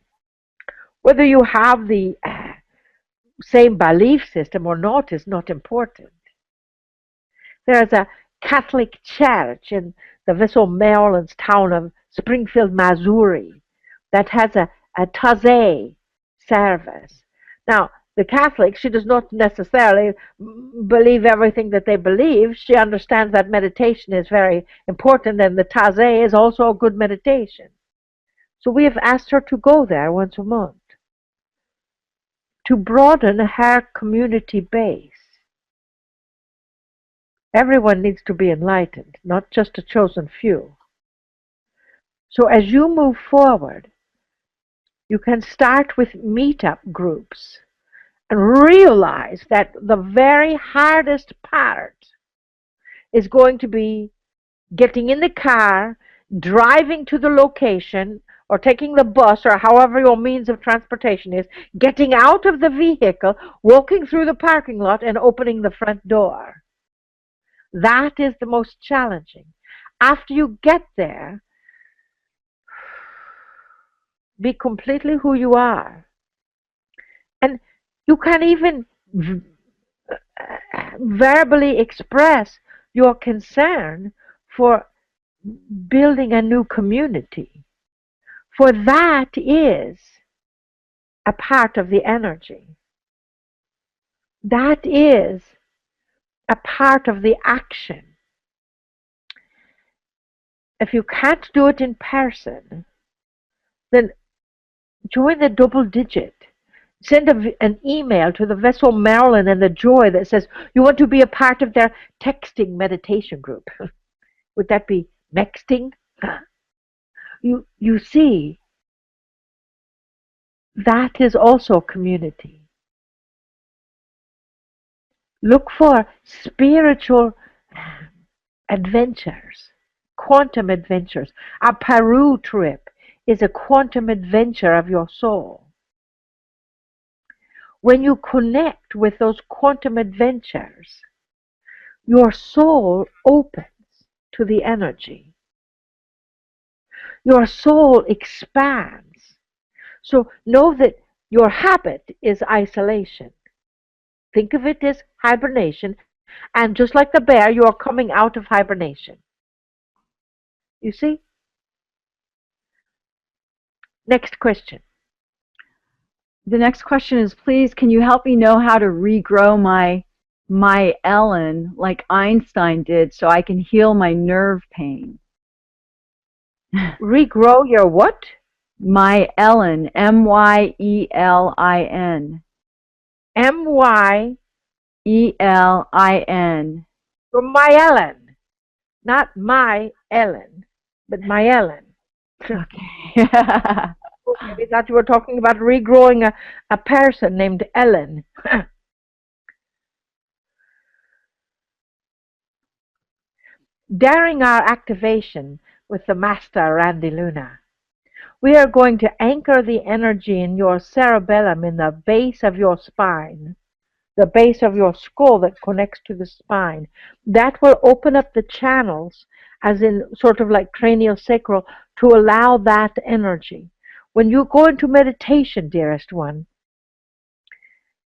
whether you have the same belief system or not is not important. There's a Catholic church in the Vessel, Maryland's town of Springfield, Missouri, that has a Taizé service. Now, the Catholic, she does not necessarily believe everything that they believe. She understands that meditation is very important, and the Taizé is also a good meditation. So we have asked her to go there once a month to broaden her community base. Everyone needs to be enlightened, not just a chosen few. So as you move forward, you can start with meetup groups and realize that the very hardest part is going to be getting in the car, driving to the location, or taking the bus, or however your means of transportation is, getting out of the vehicle, walking through the parking lot, and opening the front door. That is the most challenging. After you get there, be completely who you are. And you can even verbally express your concern for building a new community. For that is a part of the energy. That is a part of the action. If you can't do it in person, then join the double digit. Send an email to the Vessel, Marilyn, and the Joy that says you want to be a part of their texting meditation group. Would that be mexting? You see, that is also community. Look for spiritual adventures, quantum adventures. A Peru trip is a quantum adventure of your soul. When you connect with those quantum adventures, your soul opens to the energy. Your soul expands. So know that your habit is isolation. Think of it as hibernation, and just like the bear, you are coming out of hibernation. You see? Next question. The next question is, please, can you help me know how to regrow my Ellen like Einstein did so I can heal my nerve pain? Regrow your what? My Ellen, Myelin. Myelin. From Myelin. Not my Ellen, but Myelin. Okay. We thought you were talking about regrowing a person named Ellen. During our activation with the Master Randy Luna, we are going to anchor the energy in your cerebellum in the base of your spine, the base of your skull that connects to the spine. That will open up the channels, as in sort of like cranial sacral, to allow that energy. When you go into meditation, dearest one,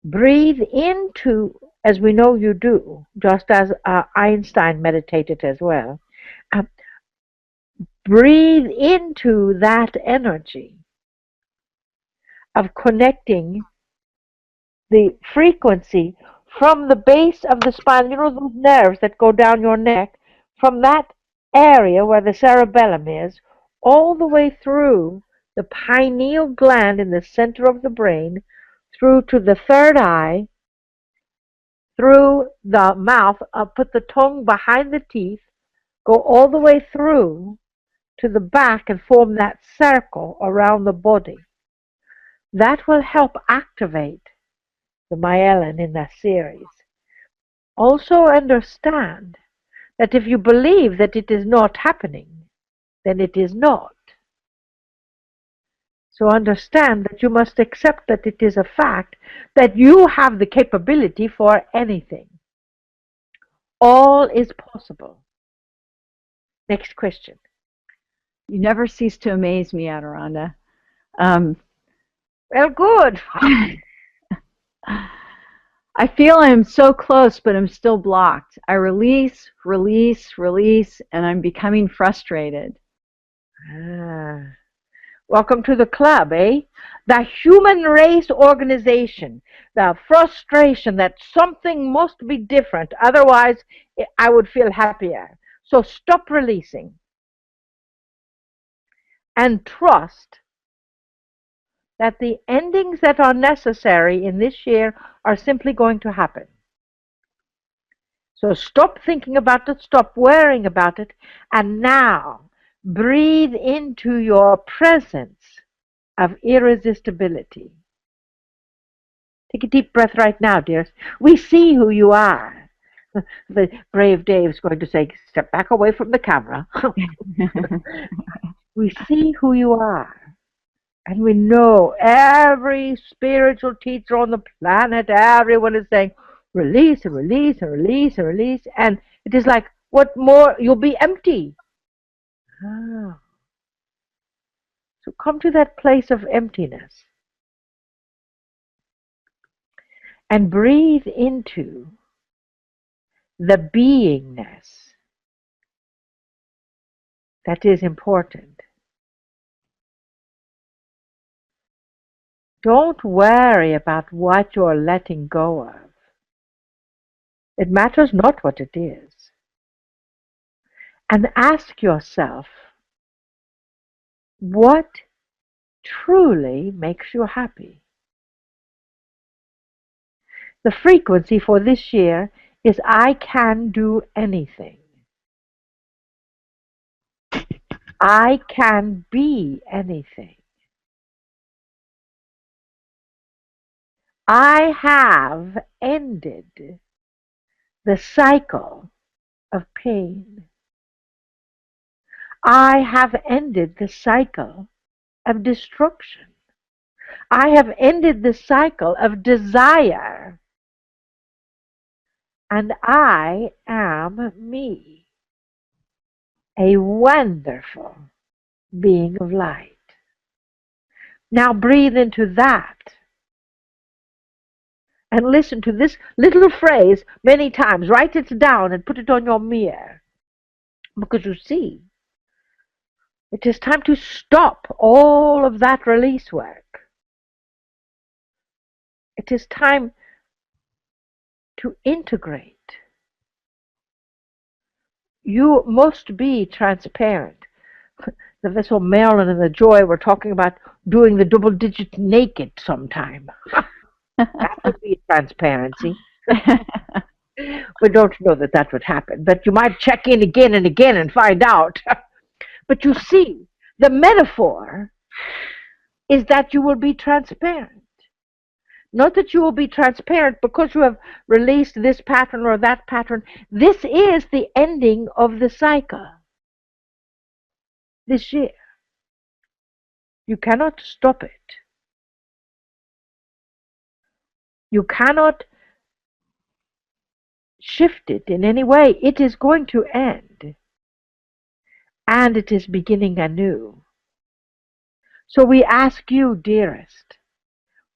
breathe into, as we know you do, just as Einstein meditated as well, breathe into that energy of connecting the frequency from the base of the spine, you know those nerves that go down your neck, from that area where the cerebellum is, all the way through the pineal gland in the center of the brain, through to the third eye, through the mouth, put the tongue behind the teeth, go all the way through to the back and form that circle around the body. That will help activate the myelin in that series. Also understand that if you believe that it is not happening, then it is not. So understand that you must accept that it is a fact that you have the capability for anything. All is possible. Next question. You never cease to amaze me, Adironnda. Well, good. I feel I'm so close, but I'm still blocked. I release, release, release, and I'm becoming frustrated. Welcome to the club, eh? The human race organization. The frustration that something must be different, otherwise I would feel happier. So stop releasing and trust that the endings that are necessary in this year are simply going to happen. So stop thinking about it, stop worrying about it, and now breathe into your presence of irresistibility. Take a deep breath right now, dearest. We see who you are. The brave Dave's going to say, step back away from the camera. We see who you are. And we know every spiritual teacher on the planet, everyone is saying, release and release and release and release. And it is like, what more? You'll be empty. So come to that place of emptiness and breathe into the beingness that is important. Don't worry about what you're letting go of. It matters not what it is. And ask yourself, what truly makes you happy? The frequency for this year is I can do anything. I can be anything. I have ended the cycle of pain. I have ended the cycle of destruction. I have ended the cycle of desire. And I am me, a wonderful being of light. Now breathe into that. And listen to this little phrase many times. Write it down and put it on your mirror. Because you see, it is time to stop all of that release work. It is time to integrate. You must be transparent. The vessel Marilyn and the Joy were talking about doing the double digit naked sometime. That would be transparency. We don't know that that would happen, but you might check in again and again and find out. But you see, the metaphor is that you will be transparent. Not that you will be transparent because you have released this pattern or that pattern. This is the ending of the cycle this year. You cannot stop it. You cannot shift it in any way. It is going to end. And it is beginning anew. So we ask you, dearest,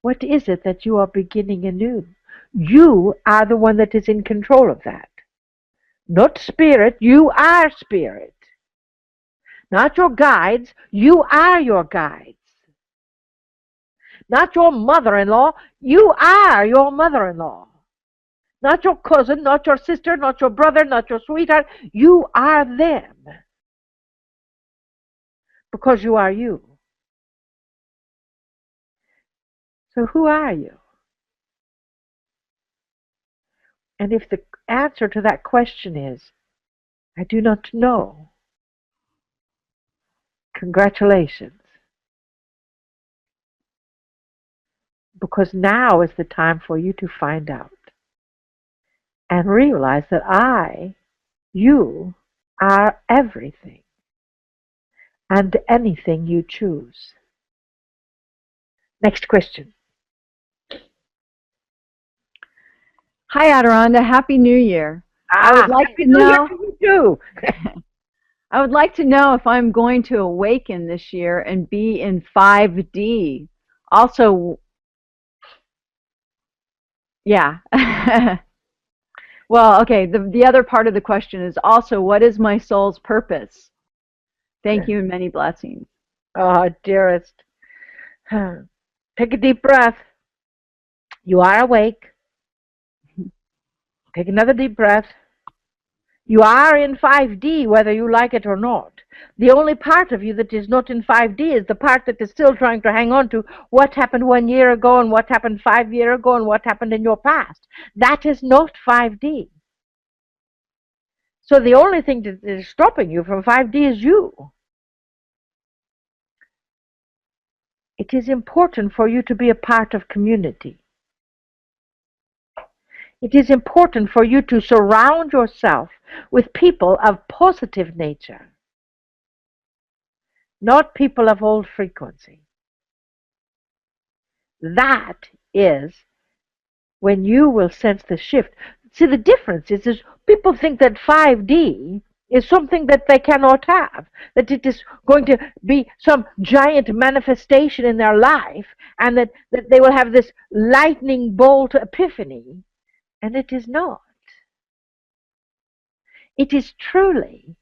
what is it that you are beginning anew? You are the one that is in control of that. Not spirit, you are spirit. Not your guides, you are your guides. not your mother-in-law. You are your mother-in-law. Not your cousin, not your sister, not your brother, not your sweetheart. You are them because you are you. So who are you? And if the answer to that question is, I do not know, congratulations. Because now is the time for you to find out and realize that you, are everything and anything you choose. Next question. Hi, Adironnda. Happy New Year. I would like Happy to New Year know. to you too. I would like to know if I'm going to awaken this year and be in 5D. Also, yeah. Well, okay, the other part of the question is also, what is my soul's purpose? Thank you and many blessings. Oh, dearest. Take a deep breath. You are awake. Take another deep breath. You are in 5D, whether you like it or not. The only part of you that is not in 5D is the part that is still trying to hang on to what happened 1 year ago and what happened 5 years ago and what happened in your past. That is not 5D. So the only thing that is stopping you from 5D is you. It is important for you to be a part of community. It is important for you to surround yourself with people of positive nature, not people of old frequency. That is when you will sense the shift. See, the difference is people think that 5D is something that they cannot have, that it is going to be some giant manifestation in their life, and that they will have this lightning bolt epiphany, and it is not. It is truly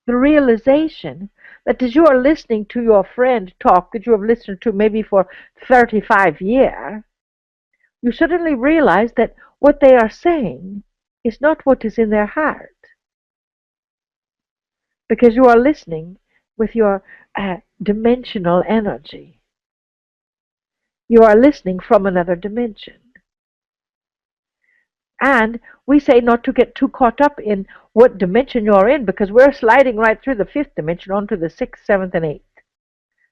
the realization that as you are listening to your friend talk that you have listened to maybe for 35 years, you suddenly realize that what they are saying is not what is in their heart. Because you are listening with your dimensional energy. You are listening from another dimension. And we say not to get too caught up in what dimension you're in, because we're sliding right through the fifth dimension onto the sixth, seventh, and eighth.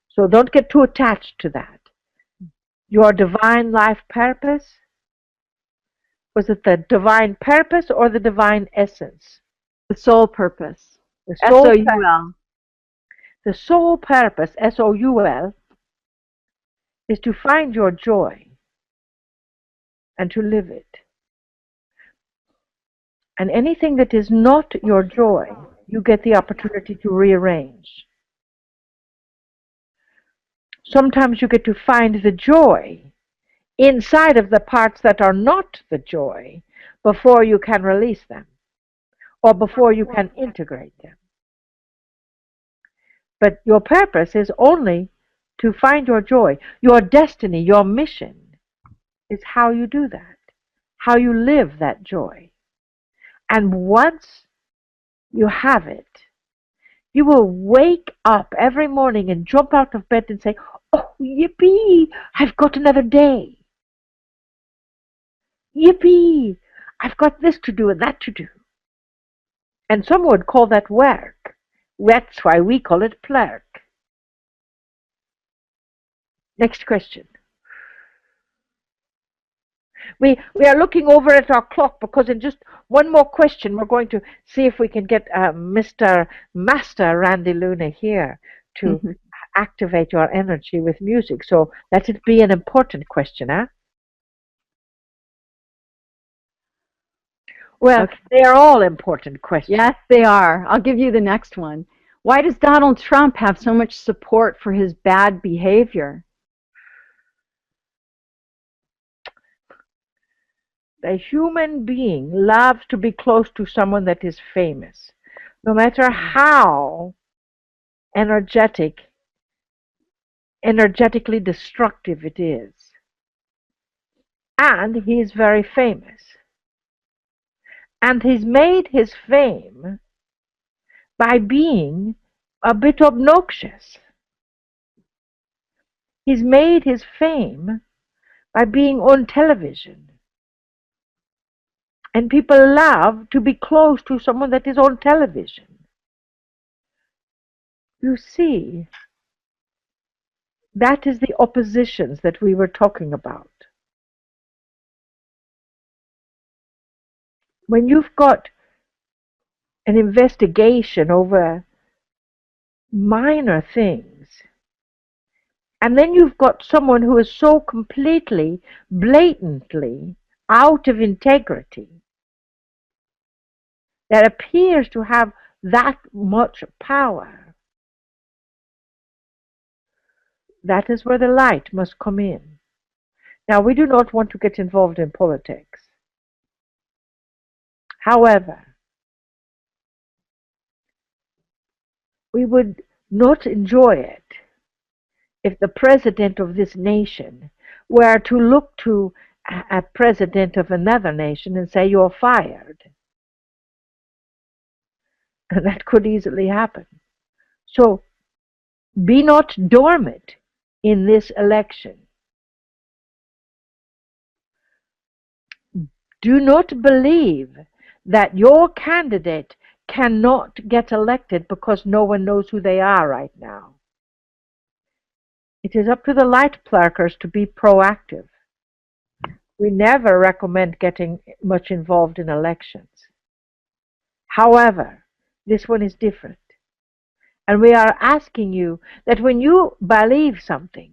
So don't get too attached to that. Your divine life purpose, was it the divine purpose or the divine essence? The soul purpose. The soul S-O-U-L. The soul purpose, S-O-U-L, is to find your joy and to live it. And anything that is not your joy, you get the opportunity to rearrange. Sometimes you get to find the joy inside of the parts that are not the joy before you can release them or before you can integrate them. But your purpose is only to find your joy. Your destiny, your mission is how you do that, how you live that joy. And once you have it, you will wake up every morning and jump out of bed and say, oh, yippee, I've got another day. Yippee, I've got this to do and that to do. And some would call that work. That's why we call it plurk. Next question. We are looking over at our clock because in just one more question we're going to see if we can get Mr. Master Randy Luna here to activate your energy with music. So let it be an important question, huh? Well, okay. They are all important questions. Yes, they are. I'll give you the next one. Why does Donald Trump have so much support for his bad behavior? A human being loves to be close to someone that is famous. No matter how energetic energetically destructive it is. And he is very famous. And he's made his fame by being a bit obnoxious. He's made his fame by being on television. And people love to be close to someone that is on television. You see, that is the oppositions that we were talking about. When you've got an investigation over minor things, and then you've got someone who is so completely, blatantly out of integrity, that appears to have that much power, that is where the light must come in. Now, we do not want to get involved in politics. However, we would not enjoy it if the president of this nation were to look to a president of another nation and say, "You're fired." And that could easily happen. So be not dormant in this election. Do not believe that your candidate cannot get elected because no one knows who they are right now. It is up to the light pluckers to be proactive. We never recommend getting much involved in elections. However, this one is different. And we are asking you that when you believe something,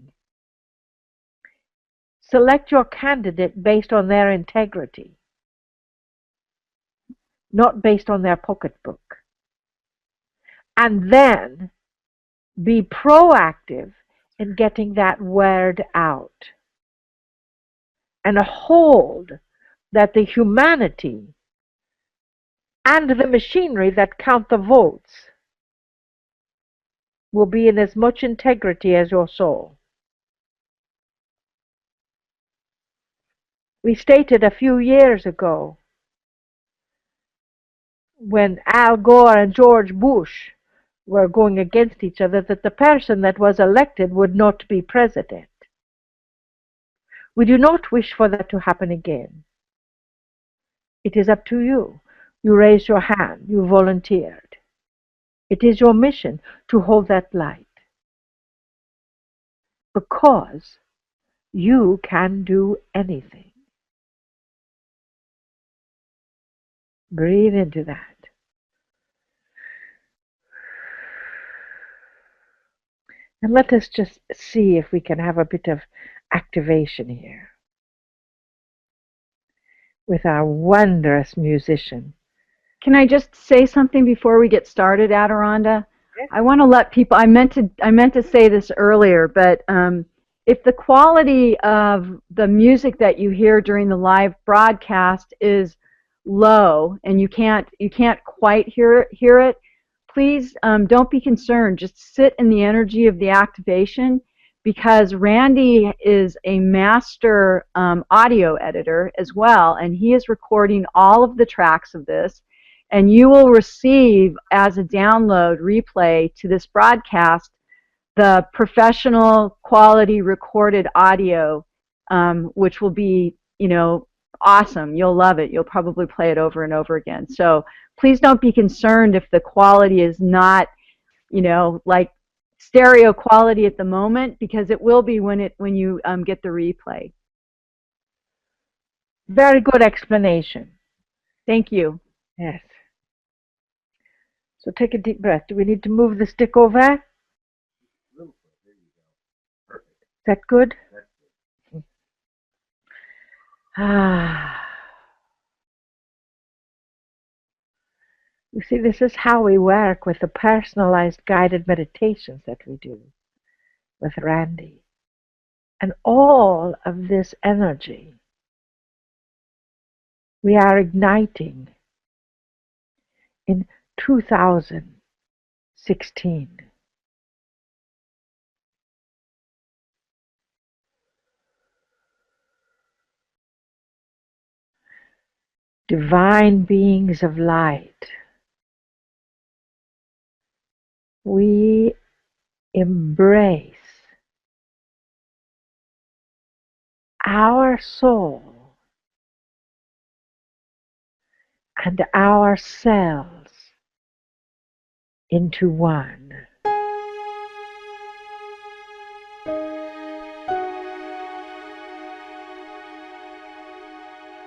select your candidate based on their integrity, not based on their pocketbook. And then be proactive in getting that word out. And hold that the humanity and the machinery that count the votes will be in as much integrity as your soul. We stated a few years ago, when Al Gore and George Bush were going against each other, that the person that was elected would not be president. We do not wish for that to happen again. It is up to you. You raised your hand. You volunteered. It is your mission to hold that light. Because you can do anything. Breathe into that. And let us just see if we can have a bit of activation here with our wondrous musician. Can I just say something before we get started, Adironnda? Yes. I want to let people, I meant to say this earlier, but if the quality of the music that you hear during the live broadcast is low and you can't quite hear it, please don't be concerned. Just sit in the energy of the activation, because Randy is a master audio editor as well, and he is recording all of the tracks of this, and you will receive as a download replay to this broadcast the professional quality recorded audio, which will be, awesome. You'll love it. You'll probably play it over and over again. So please don't be concerned if the quality is not, like stereo quality at the moment, because it will be when you get the replay. Very good explanation. Thank you. Yes. So take a deep breath. Do we need to move the stick over? Is that good? You see, this is how we work with the personalized guided meditations that we do with Randy. And all of this energy we are igniting in 2016. divine beings of light, we embrace our soul and ourselves into one.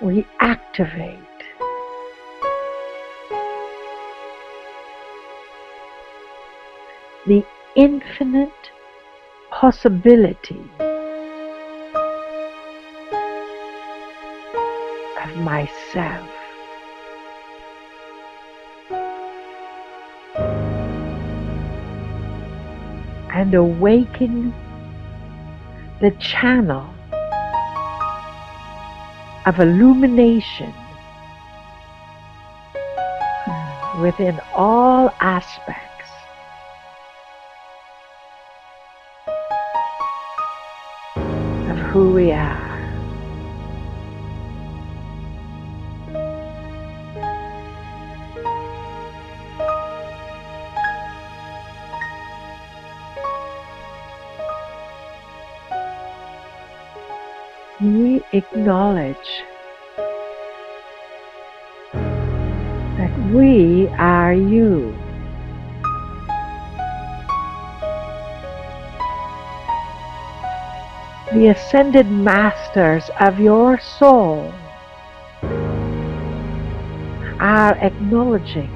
We activate the infinite possibility of myself. And awaken the channel of illumination within all aspects of who we are. We acknowledge that we are you. The ascended masters of your soul are acknowledging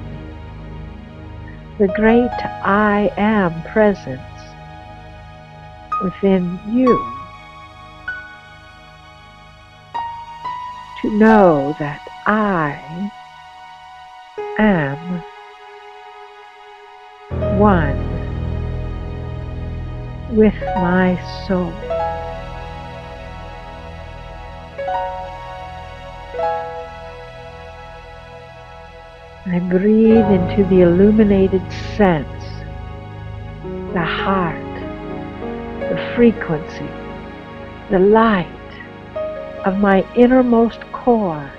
the great I Am presence within you. To know that I am one with my soul. I breathe into the illuminated sense, the heart, the frequency, the light of my innermost core,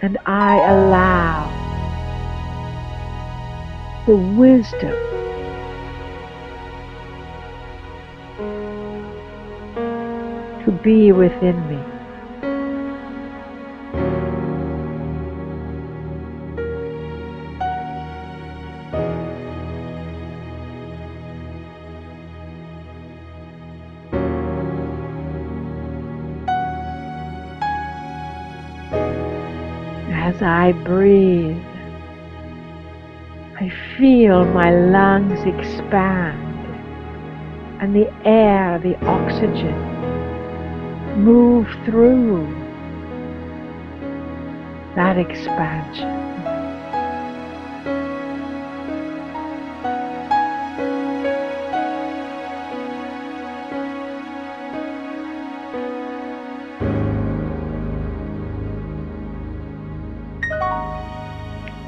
and I allow the wisdom to be within me. As I breathe, I feel my lungs expand and the air, the oxygen, move through that expansion.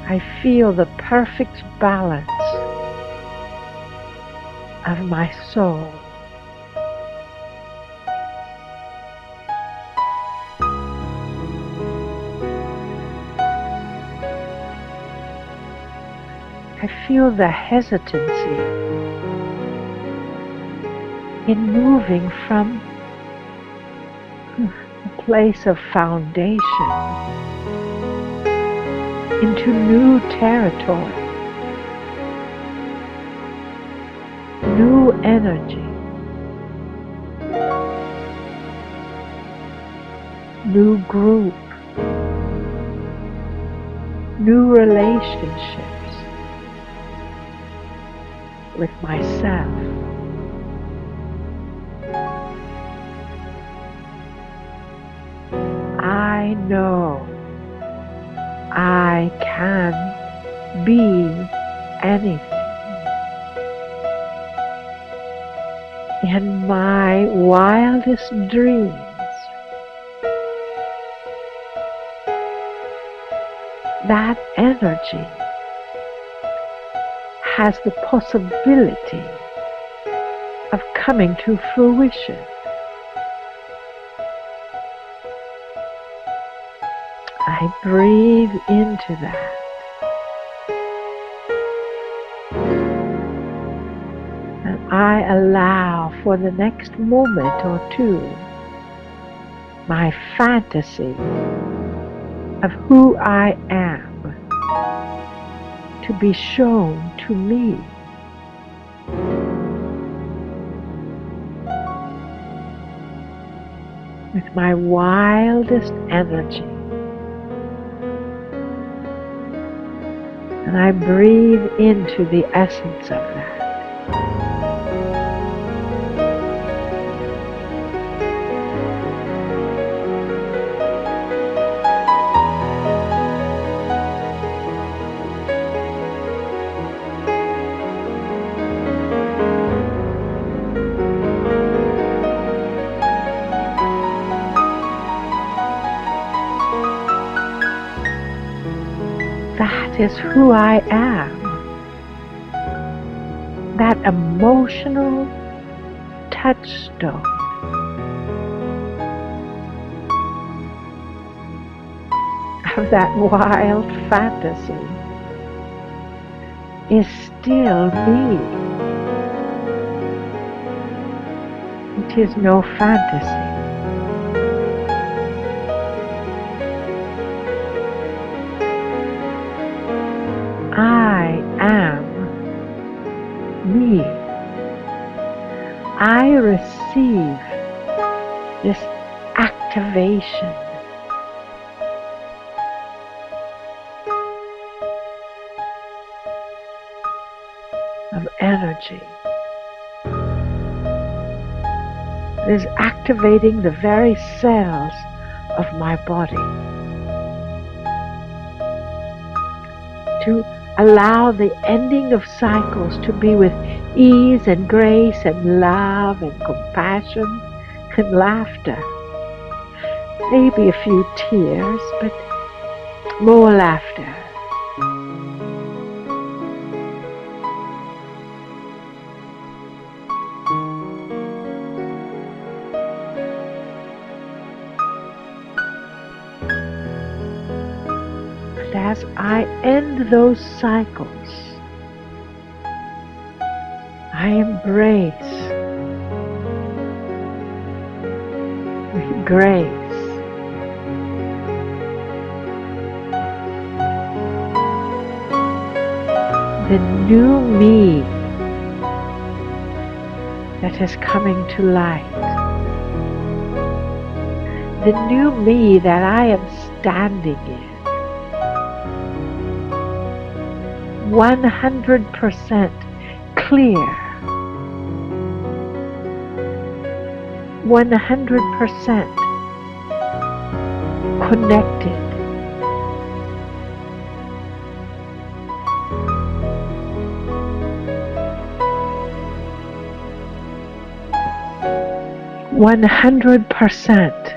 I feel the perfect balance of my soul. I feel the hesitancy in moving from a place of foundation into new territory, new energy, new group, new relationships with myself. I know I can be anything. In my wildest dreams, that energy has the possibility of coming to fruition. I breathe into that. And I allow for the next moment or two my fantasy of who I am to be shown to me. With my wildest energy. And I breathe into the essence of that. That is who I am. That emotional touchstone of that wild fantasy is still me. It is no fantasy. I am me. I receive this activation of energy. It is activating the very cells of my body to allow the ending of cycles to be with ease and grace and love and compassion and laughter. Maybe a few tears, but more laughter. And as I end those cycles, I embrace with grace the new me that is coming to light. The new me that I am standing in. 100% clear. 100% connected. %100%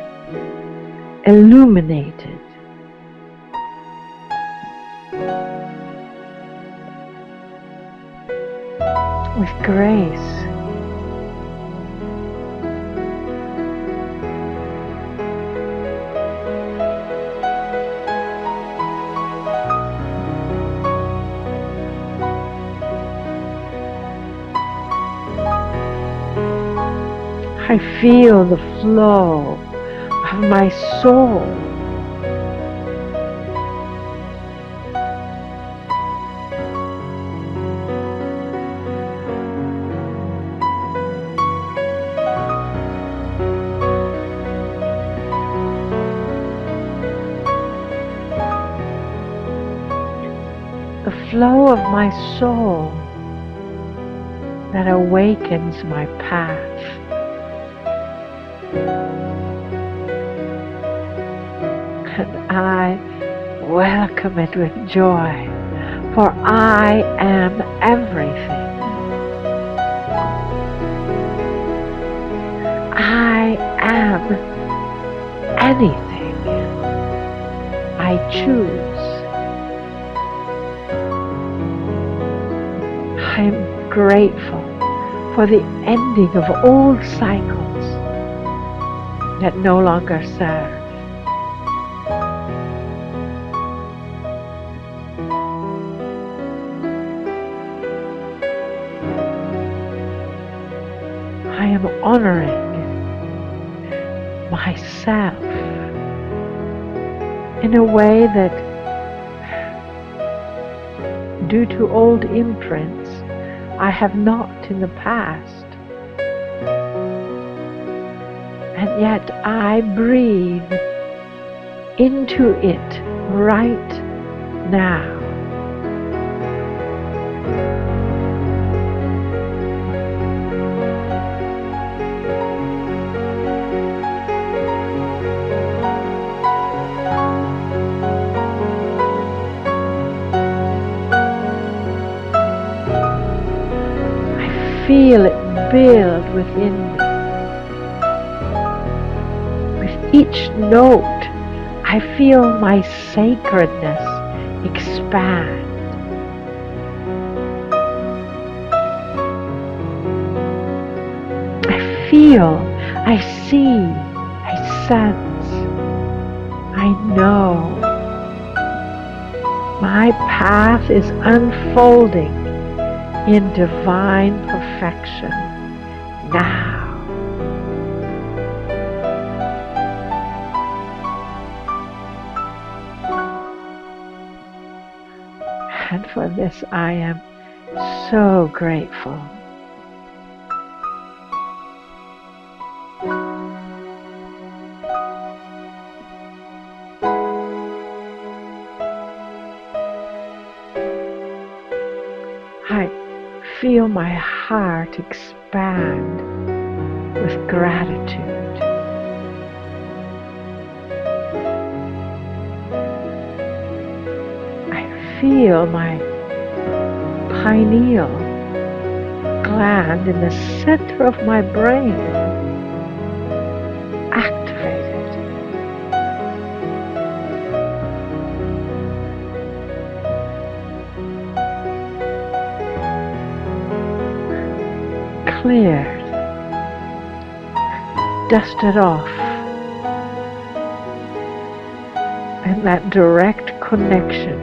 illuminated. With grace. I feel the flow of my soul. The flow of my soul that awakens my path. And I welcome it with joy, for I am everything. I am anything I choose. I am grateful for the ending of old cycles that no longer serve. honoring myself in a way that, due to old imprints, I have not in the past. And yet I breathe into it right now. Feel it build within me. With each note, I feel my sacredness expand. I feel, I see, I sense, I know. My path is unfolding in divine perfection now. And for this I am so grateful. I feel my heart expand with gratitude. I feel my pineal gland in the center of my brain activated. Cleared, dusted off, and that direct connection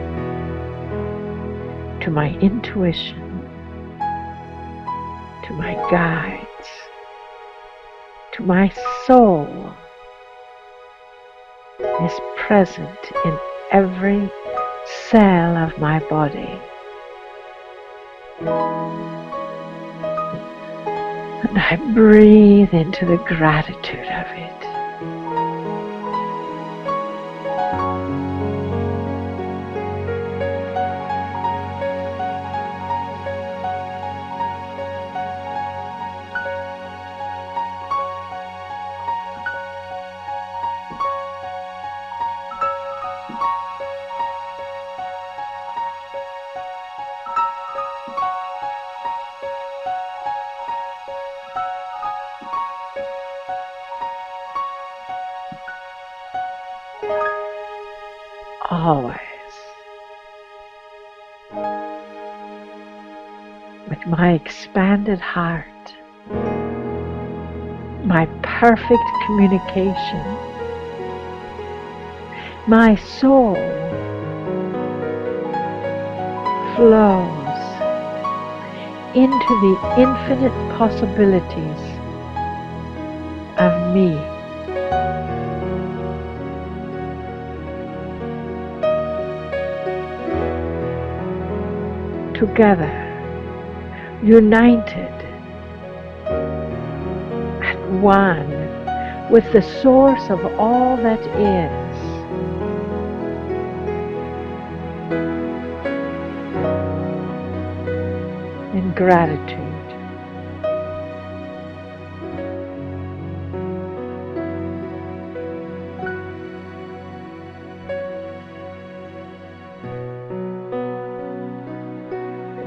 to my intuition, to my guides, to my soul is present in every cell of my body. And I breathe into the gratitude of it. Always, with my expanded heart, my perfect communication, my soul flows into the infinite possibilities of me. Together, united, at one with the source of all that is. In gratitude.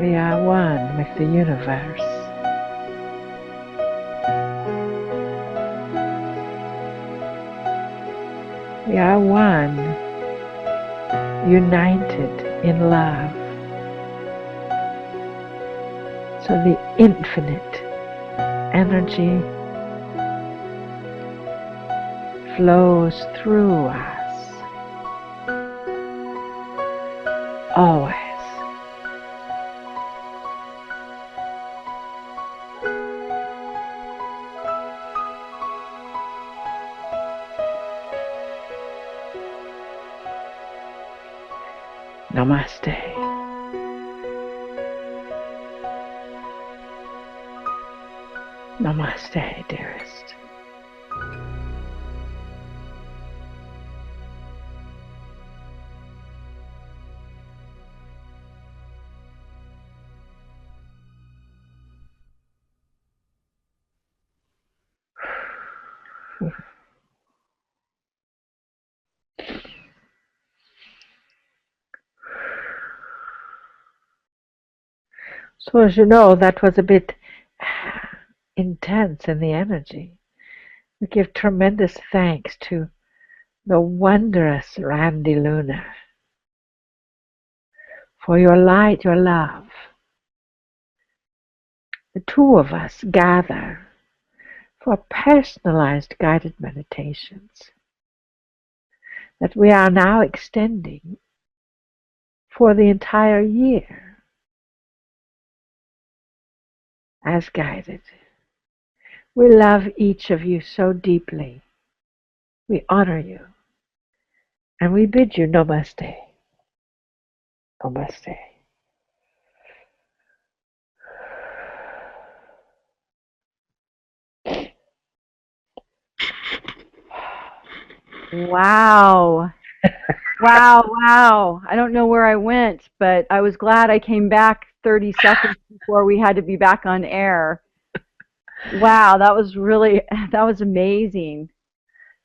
We are one with the universe. We are one, united in love. So the infinite energy flows through us, always. Namaste. Namaste, dearest. So as you know, that was a bit intense in the energy. We give tremendous thanks to the wondrous Randy Luna for your light, your love. The two of us gather for personalized guided meditations that we are now extending for the entire year as guided. We love each of you so deeply. We honor you. And we bid you namaste. Namaste. Wow. Wow. I don't know where I went, but I was glad I came back 30 seconds before we had to be back on air. Wow, that was amazing. That was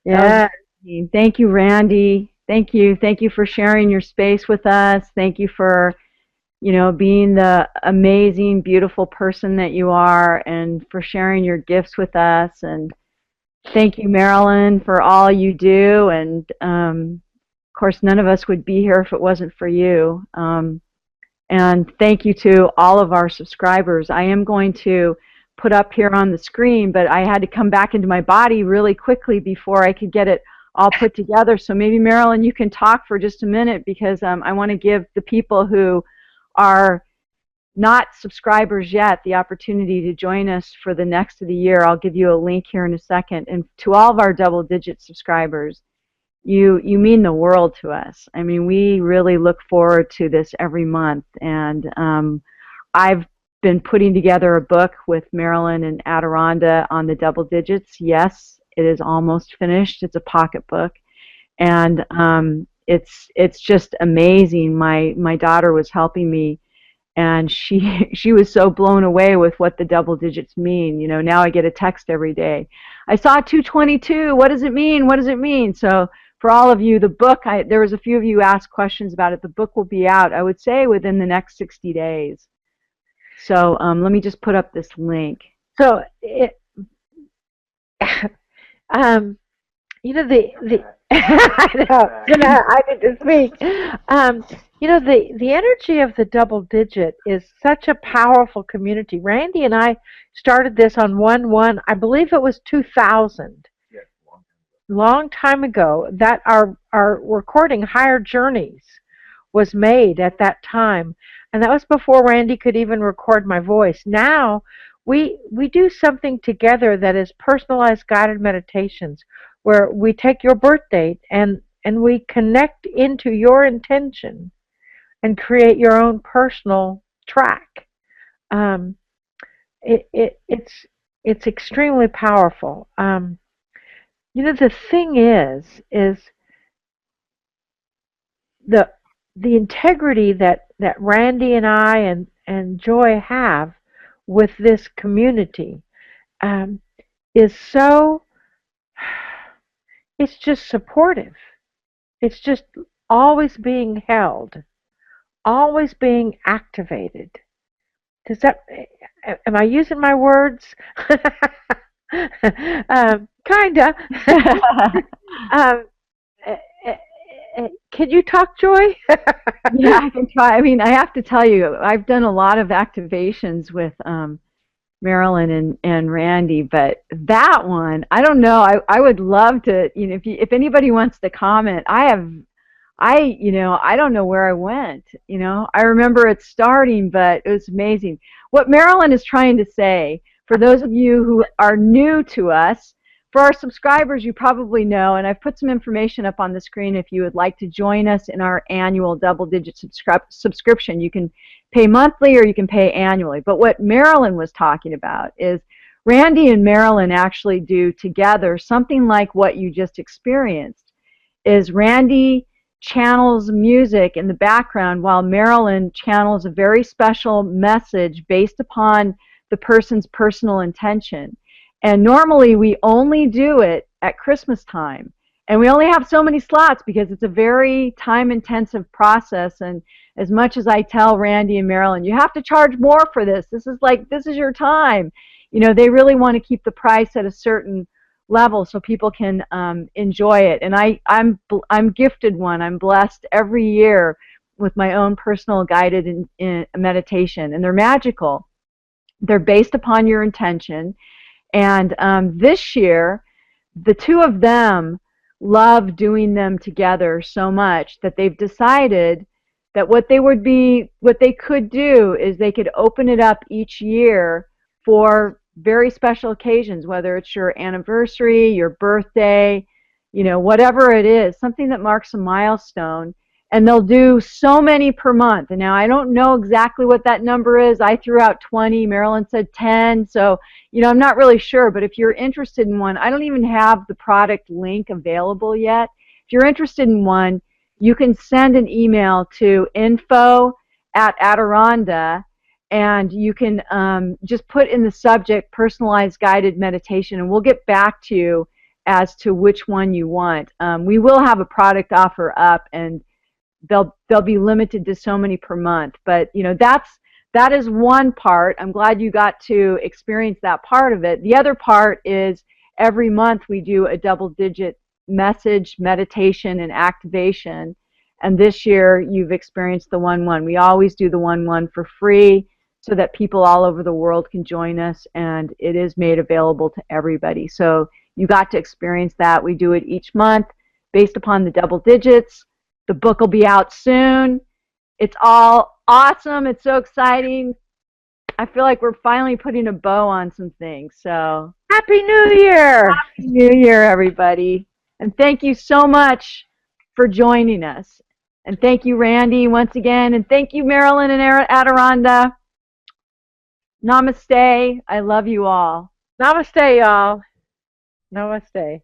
Yeah. amazing. Thank you, Randy. Thank you. Thank you for sharing your space with us. Thank you for, being the amazing, beautiful person that you are and for sharing your gifts with us. And thank you, Marilyn, for all you do. And of course, none of us would be here if it wasn't for you. And thank you to all of our subscribers. I am going to put up here on the screen, but I had to come back into my body really quickly before I could get it all put together. So maybe, Marilyn, you can talk for just a minute because I want to give the people who are not subscribers yet the opportunity to join us for the next of the year. I'll give you a link here in a second. And to all of our double-digit subscribers, you mean the world to us. I mean, we really look forward to this every month. And I've been putting together a book with Marilyn and Adironnda on the double digits. Yes, it is almost finished. It's a pocket book. And it's just amazing. My daughter was helping me, and she was so blown away with what the double digits mean. Now I get a text every day. I saw 222. What does it mean? What does it mean? So for all of you, the book, there was a few of you asked questions about it. The book will be out, I would say, within the next 60 days. So let me just put up this link. So, the I know, I need to speak. The energy of the double digit is such a powerful community. Randy and I started this on 1/1, I believe it was 2000. Yes, Long time ago, that our recording Higher Journeys was made at that time, and that was before Randy could even record my voice. Now we do something together that is personalized guided meditations where we take your birth date and we connect into your intention and create your own personal track. Um, it's extremely powerful. The thing is the integrity that Randy and I and Joy have with this community is so, it's just supportive. It's just always being held, always being activated. Does that, am I using my words? Kinda. um, can you talk, Joy? Yeah, I can try. I mean, I have to tell you, I've done a lot of activations with Marilyn and Randy, but that one, I don't know. I would love to, if anybody wants to comment, I don't know where I went. I remember it starting, but it was amazing. What Marilyn is trying to say, for those of you who are new to us, For our subscribers, you probably know, and I've put some information up on the screen if you would like to join us in our annual double-digit subscription. You can pay monthly or you can pay annually. But what Marilyn was talking about is Randy and Marilyn actually do together something like what you just experienced. Is Randy channels music in the background while Marilyn channels a very special message based upon the person's personal intention. And normally we only do it at Christmas time. And we only have so many slots because it's a very time-intensive process. And as much as I tell Randy and Marilyn, you have to charge more for this. This is your time. You know, they really want to keep the price at a certain level so people can enjoy it. And I'm gifted one. I'm blessed every year with my own personal guided in meditation. And they're magical. They're based upon your intention. And this year, the two of them love doing them together so much that they've decided that what they could do is they could open it up each year for very special occasions, whether it's your anniversary, your birthday, you know, whatever it is, something that marks a milestone. And they'll do so many per month. And now I don't know exactly what that number is. I threw out 20. Marilyn said 10. So, you know, I'm not really sure. But if you're interested in one, I don't even have the product link available yet. If you're interested in one, you can send an email to info@Adironnda, and you can just put in the subject personalized guided meditation, and we'll get back to you as to which one you want. We will have a product offer up, and they'll be limited to so many per month. But you know, that is one part. I'm glad you got to experience that part of it. The other part is every month we do a double-digit message, meditation, and activation. And this year you've experienced the 1-1. We always do the 1-1 for free so that people all over the world can join us, and it is made available to everybody. So you got to experience that. We do it each month based upon the double digits. The book will be out soon. It's all awesome. It's so exciting. I feel like we're finally putting a bow on some things. So Happy New Year! Happy New Year, everybody. And thank you so much for joining us. And thank you, Randy, once again. And thank you, Marilyn and Adironnda. Namaste. I love you all. Namaste, y'all. Namaste.